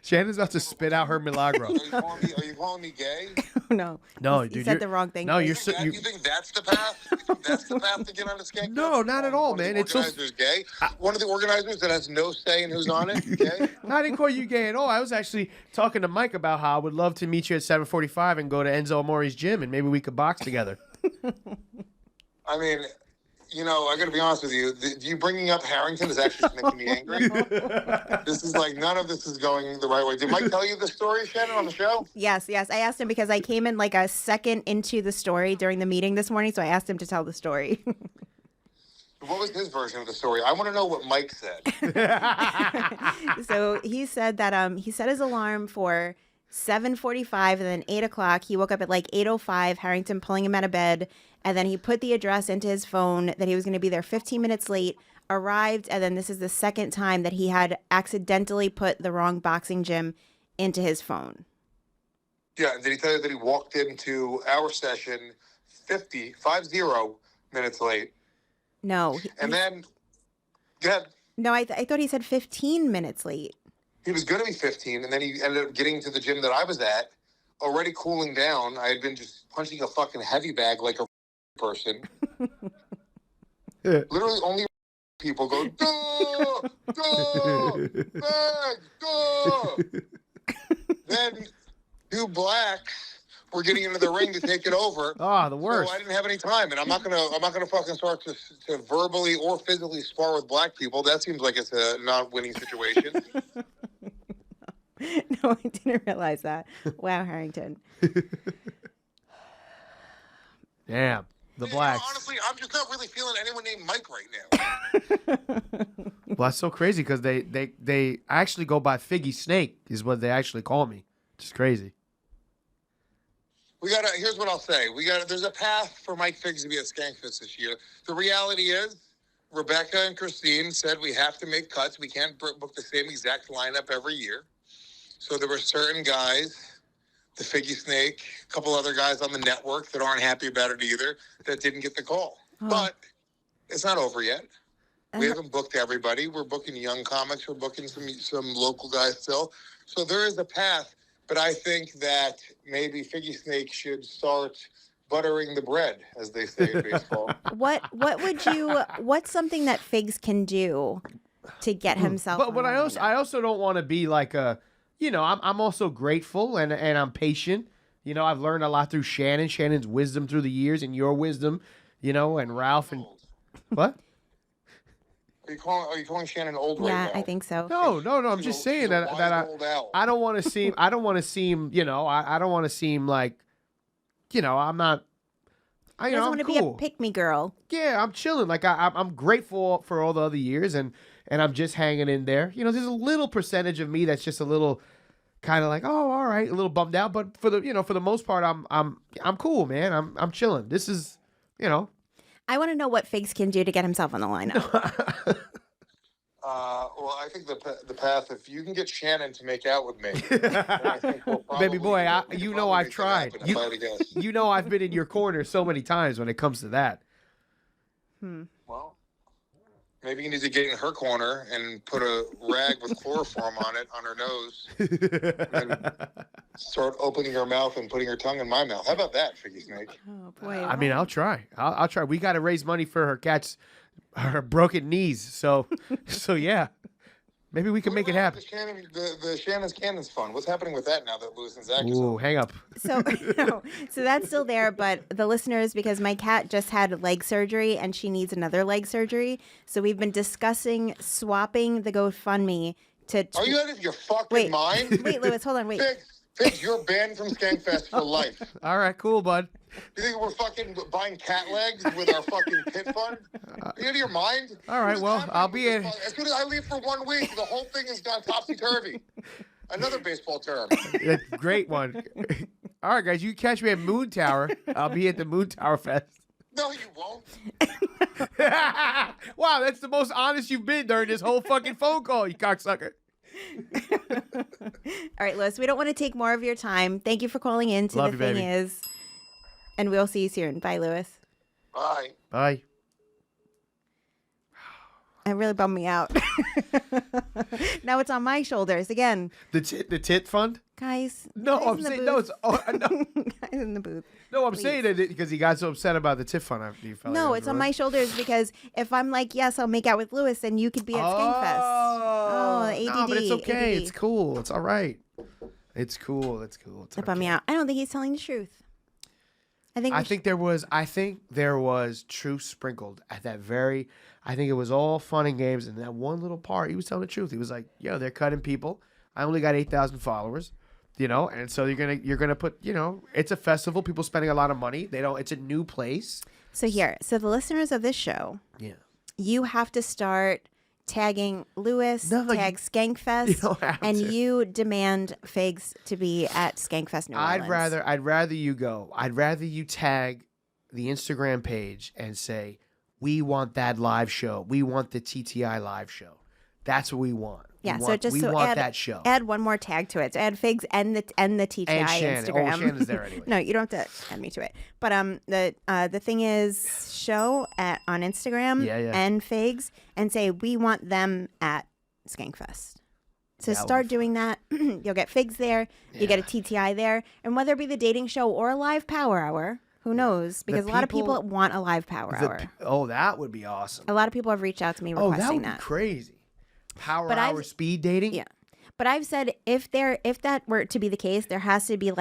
Shannon's about to spit out her milagro. Are you calling me gay? No. No, You dude, said you're- the wrong thing. No, Figs. you're You think that's the path? You think that's the path to get on the Skankfest? No, not at all, man. It's so- organizers gay. One of the organizers that has no say in who's on it. Gay. I didn't call you gay at all. I was actually talking to Mike about how I would love to meet you at 7:45 and go to Enzo Amori's gym, and maybe we could box together. I mean, you know, I got to be honest with you. You bringing up Harrington is actually making me angry. This is like none of this is going the right way. Did Mike tell you the story, Shannon, on the show? Yes. I asked him because I came in like a second into the story during the meeting this morning, so I asked him to tell the story. What was his version of the story? I want to know what Mike said. So he said that he set his alarm for 7:45 and then 8 o'clock. He woke up at like 8:05, Harrington pulling him out of bed. And then he put the address into his phone that he was going to be there 15 minutes late, arrived, and then this is the second time that he had accidentally put the wrong boxing gym into his phone. Yeah, and did he tell you that he walked into our session 50 minutes late? No. And then, go ahead. No, I thought he said 15 minutes late. He was going to be 15, and then he ended up getting to the gym that I was at, already cooling down. I had been just punching a fucking heavy bag like a person. Literally only people go, duh, duh, bag, duh. Then two blacks were getting into the ring to take it over. Oh, the worst. So I didn't have any time, and I'm not gonna fucking start to verbally or physically spar with black people. That seems like it's a not-winning situation. No, I didn't realize that. Wow, Harrington. Damn. The blacks. Honestly, I'm just not really feeling anyone named Mike right now. Well, that's so crazy because they actually go by Figgy Snake is what they actually call me. Just crazy. Here's what I'll say. There's a path for Mike Figs to be at Skankfest this year. The reality is, Rebecca and Christine said we have to make cuts. We can't book the same exact lineup every year. So there were certain guys, the Figgy Snake, a couple other guys on the network that aren't happy about it either, that didn't get the call. But it's not over yet. We haven't booked everybody. We're booking young comics. We're booking some local guys still. So there is a path. But I think that maybe Figgy Snake should start buttering the bread, as they say in baseball. What's something that Figs can do to get himself? But I also don't want to be like I'm also grateful and I'm patient. You know, I've learned a lot through Shannon's wisdom through the years, and your wisdom, and Ralph and what? Are you calling Shannon old right Yeah, now? I think so. No. I'm just saying she's a wise that old owl. I don't want to seem. I don't want to seem. I don't want to seem like. I'm not. He doesn't want to be a pick-me girl. Yeah, I'm chilling. Like I'm grateful for all the other years, and I'm just hanging in there. There's a little percentage of me that's just a little kind of like, oh, all right, a little bummed out. But for the most part, I'm cool, man. I'm chilling. This is, I want to know what Figs can do to get himself on the lineup. Well, I think the path, if you can get Shannon to make out with me, then I think we'll Baby boy, probably- we can probably I've make that tried. happen, if I had to guess. I've been in your corner so many times when it comes to that. Well, maybe you need to get in her corner and put a rag with chloroform on it on her nose, and start opening her mouth and putting her tongue in my mouth. How about that, Figgy Snake? Oh, boy. I mean, I'll try. I'll try. We got to raise money for her broken knees. So yeah. Maybe we can make it happen. The Shannon's Cannon's fun. What's happening with that now that Lewis and Zach is Ooh, over? hang up. So, so that's still there, but the listeners, because my cat just had leg surgery and she needs another leg surgery, so we've been discussing swapping the GoFundMe to. Are you out of your fucking mind? Wait, Lewis, hold on, wait. Figs, you're banned from Skankfest for life. All right, cool, bud. You think we're fucking buying cat legs with our fucking pit fund? Are you out of your mind? All right, well, I'll be in. As soon as I leave for 1 week, the whole thing has gone topsy-turvy. Another baseball term. That's a great one. All right, guys, you catch me at Moon Tower. I'll be at the Moon Tower Fest. No, you won't. Wow, that's the most honest you've been during this whole fucking phone call, you cocksucker. All right, Lewis, we don't want to take more of your time. Thank you for calling in to Love The you, Thing baby. Is. And we'll see you soon. Bye, Lewis. Bye. Bye. It really bummed me out. Now it's on my shoulders again. The tit fund? Guys. No, guys I'm in the saying no. booth. No, Guys in the booth. no, I'm Please. saying it because he got so upset about the tit fund after you fell. No, it's on my shoulders because if I'm like, yes, I'll make out with Lewis, then you could be at Skankfest. Oh, ADD. No, but it's okay. ADD. It's cool. It's all right. It's cool. It's cool. It's It bummed me out. I don't think he's telling the truth. I think there was truth sprinkled at that very. I think it was all fun and games, and that one little part, he was telling the truth. He was like, "Yo, they're cutting people. I only got 8,000 followers, and so you're gonna put, it's a festival. People spending a lot of money. It's a new place. So the listeners of this show, Yeah, you have to start tagging Lewis, No, tag Skankfest, don't have and to. you demand Figs to be at Skankfest New Orleans. I'd rather you go. I'd rather you tag the Instagram page and say, "We want that live show. We want the TTI live show. That's what we want. Yeah, we want that show." Add one more tag to it. So add Figs and the TTI And Shannon. Instagram. Oh, Shannon's there anyway. No, you don't have to add me to it. But the thing is show on Instagram Yeah. and Figs and say we want them at Skankfest. So That would start be doing that. You'll get Figs there. You get a TTI there, and whether it be the dating show or a live power hour, who knows? Because a lot of people want a live power hour. That would be awesome. A lot of people have reached out to me requesting that would be crazy. Power But hour speed dating. Yeah. But I've said if that were to be the case, there has to be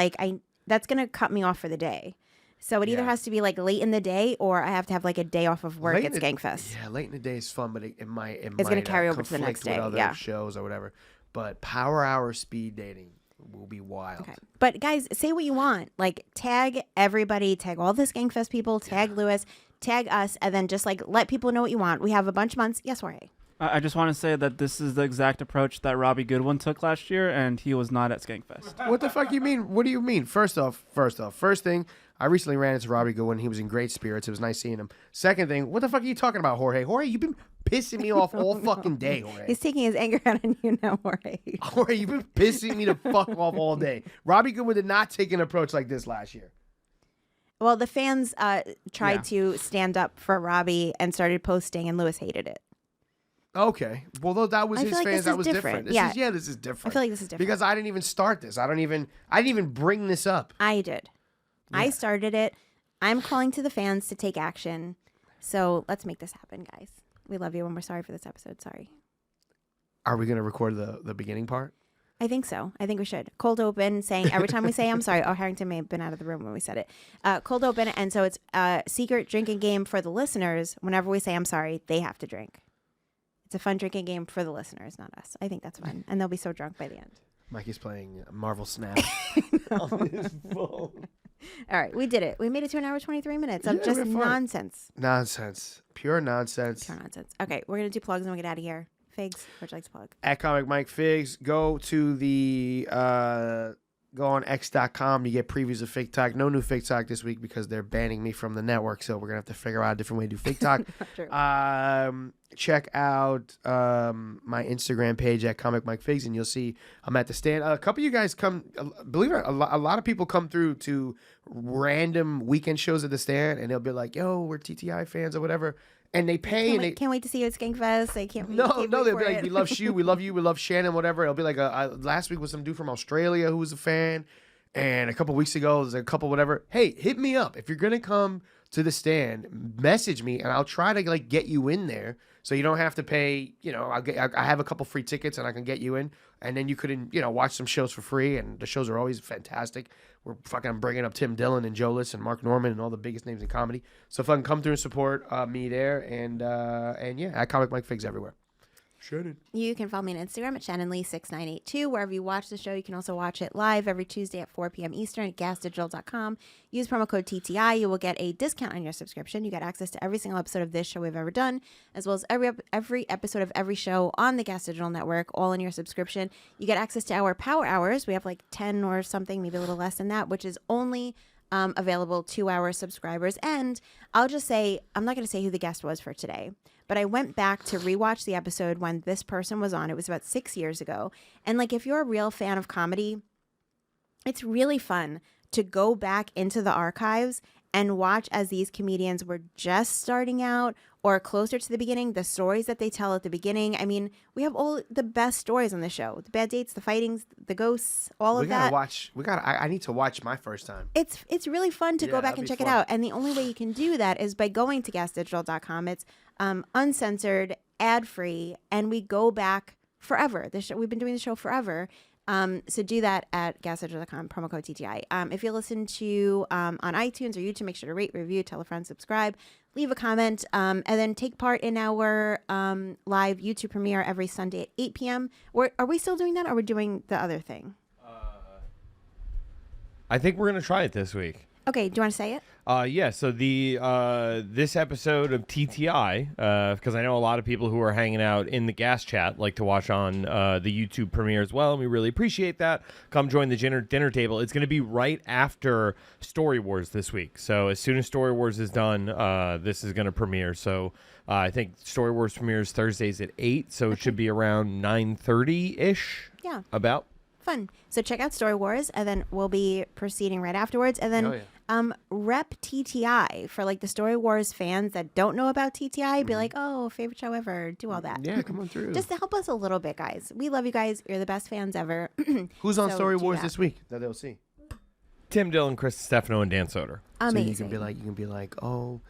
that's gonna cut me off for the day. So it either has to be like late in the day or I have to have like a day off of work at Skankfest. Yeah, late in the day is fun, but it might gonna carry over to the next conflict with day, other shows or whatever. But power hour speed dating will be wild. Okay. But guys, say what you want. Like tag everybody, tag all the Skankfest people, tag Lewis, tag us, and then just like let people know what you want. We have a bunch of months. Yes, Jorge. I just want to say that this is the exact approach that Robbie Goodwin took last year, and he was not at Skankfest. What the fuck you mean? What do you mean? First thing, I recently ran into Robbie Goodwin. He was in great spirits. It was nice seeing him. Second thing, what the fuck are you talking about, Jorge? Jorge, you've been pissing me off all fucking day, Jorge. He's taking his anger out on you now, Jorge. Jorge, you've been pissing me the fuck off all day. Robbie Goodwin did not take an approach like this last year. Well, the fans tried to stand up for Robbie and started posting, and Lewis hated it. Okay. Well, though that was I his feel like fans. this That is was different. different. This is different. I feel like this is different. Because I didn't even start this. I didn't even bring this up. I did. Yeah. I started it. I'm calling to the fans to take action. So let's make this happen, guys. We love you and we're sorry for this episode. Sorry. Are we going to record the beginning part? I think so. I think we should. Cold open, saying every time we say I'm sorry. Oh, Harrington may have been out of the room when we said it. Cold open. And so it's a secret drinking game for the listeners. Whenever we say I'm sorry, they have to drink. It's a fun drinking game for the listeners, not us. I think that's fun. And they'll be so drunk by the end. Mikey's playing Marvel Snap on his phone. All right, we did it. We made it to an hour 23 minutes of Yeah, just we had fun. nonsense. Nonsense. Pure nonsense. Pure nonsense. Okay, we're going to do plugs and we'll get out of here. Figs, what'd you like to plug? At Comic Mike Figs, go to the go on x.com. You get previews of Fig Talk. No new Fig Talk this week because they're banning me from the network, so we're gonna have to figure out a different way to do Fig Talk. True. Check out my Instagram page at Comic Mike Figs, and you'll see I'm at the stand. A couple of you guys come, believe it or not, a lot of people come through to random weekend shows at the stand, and they'll be like, "Yo, we're TTI fans" or whatever. And they pay, Can't wait to see you at Skankfest. I can't wait. no, can't they'll wait be for like, it. "We love you, we love you, we love Shannon, whatever." It'll be like last week was some dude from Australia who was a fan, and a couple weeks ago there's a couple whatever. Hey, hit me up if you're gonna come to the stand. Message me, and I'll try to like get you in there, so you don't have to pay. You know, I have a couple free tickets, and I can get you in, and then you could watch some shows for free, and the shows are always fantastic. We're fucking bringing up Tim Dillon and Joe List and Mark Norman and all the biggest names in comedy. So if I can come through and support me there, and yeah, at Comic Mike Figs everywhere. Shannon. You can follow me on Instagram at ShannonLee6982. Wherever you watch the show, you can also watch it live every Tuesday at 4 p.m. Eastern at gasdigital.com. Use promo code TTI. You will get a discount on your subscription. You get access to every single episode of this show we've ever done, as well as every episode of every show on the Gas Digital Network, all in your subscription. You get access to our Power Hours. We have like 10 or something, maybe a little less than that, which is only available to our subscribers. And I'll just say, I'm not going to say who the guest was for today, but I went back to rewatch the episode when this person was on. It was about 6 years ago. And like, if you're a real fan of comedy, it's really fun to go back into the archives and watch as these comedians were just starting out or closer to the beginning, the stories that they tell at the beginning. I mean, we have all the best stories on the show. The bad dates, the fightings, the ghosts, all of that. I need to watch my first time. It's really fun to go back that'd and be check it fun. out. And the only way you can do that is by going to gasdigital.com. It's uncensored, ad-free, and we go back forever. We've been doing the show forever. So do that at gasdigital.com, promo code TTI. If you listen to on iTunes or YouTube, make sure to rate, review, tell a friend, subscribe, leave a comment, and then take part in our live YouTube premiere every Sunday at 8 p.m. Are we still doing that, or are we doing the other thing? I think we're going to try it this week. Okay, do you want to say it? Yeah, so the this episode of TTI, because I know a lot of people who are hanging out in the gas chat like to watch on the YouTube premiere as well, and we really appreciate that. Come join the dinner table. It's going to be right after Story Wars this week. So as soon as Story Wars is done, this is going to premiere. So I think Story Wars premieres Thursdays at 8, so it should be around 9:30-ish. Yeah. About. Fun. So check out Story Wars, and then we'll be proceeding right afterwards. And then rep TTI for like the Story Wars fans that don't know about TTI. Be like, oh, favorite show ever. Do all that. Yeah, come on through. Just to help us a little bit, guys. We love you guys. You're the best fans ever. Who's on So Story do Wars that. this week that they'll see? Tim Dillon, Chris Stefano, and Dan Soder. Amazing. So you can be like, oh,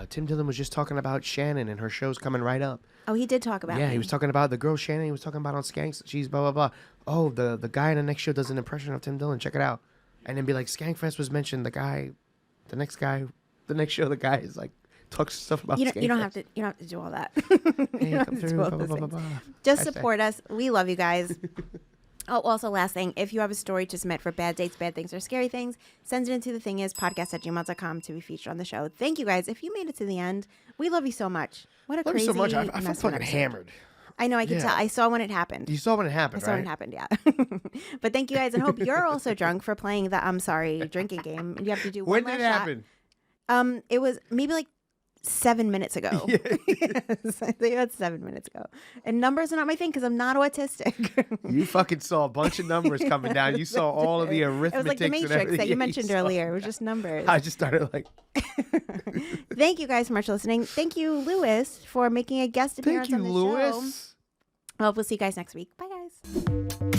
Tim Dillon was just talking about Shannon and her show's coming right up. Oh, he did talk about Yeah, me. he was talking about the girl Shannon. He was talking about on Skanks. She's blah, blah, blah. Oh, the guy in the next show does an impression of Tim Dillon. Check it out. And then be like, Skankfest was mentioned. The next show, the guy is like, talks stuff about Skankfest. You don't have to do all that. Hey, You don't come have to through, do all blah, those blah, blah, things. blah. Just Hashtag. support us. We love you guys. Oh, also, last thing. If you have a story to submit for bad dates, bad things, or scary things, send it into thethingispodcast@gmail.com to be featured on the show. Thank you, guys. If you made it to the end, we love you so much. What a Love you crazy so much. I mess feel of an fucking episode. hammered. I know. I can Yeah. tell. I saw when it happened. You saw when it I happened, saw when right? it happened, yeah. But thank you guys, and hope you're also drunk for playing the I'm sorry drinking game. You have to do one When last did it shot. happen? It was maybe like 7 minutes ago. Yes, I think that's 7 minutes ago. And numbers are not my thing because I'm not autistic. You fucking saw a bunch of numbers coming down. You saw all of the arithmetic. It was like the Matrix that you mentioned earlier. It was just numbers. I just started like, Thank you guys so much for listening. Thank you, Lewis, for making a guest appearance thank you, on the show. Lewis. Well, we'll see you guys next week. Bye, guys.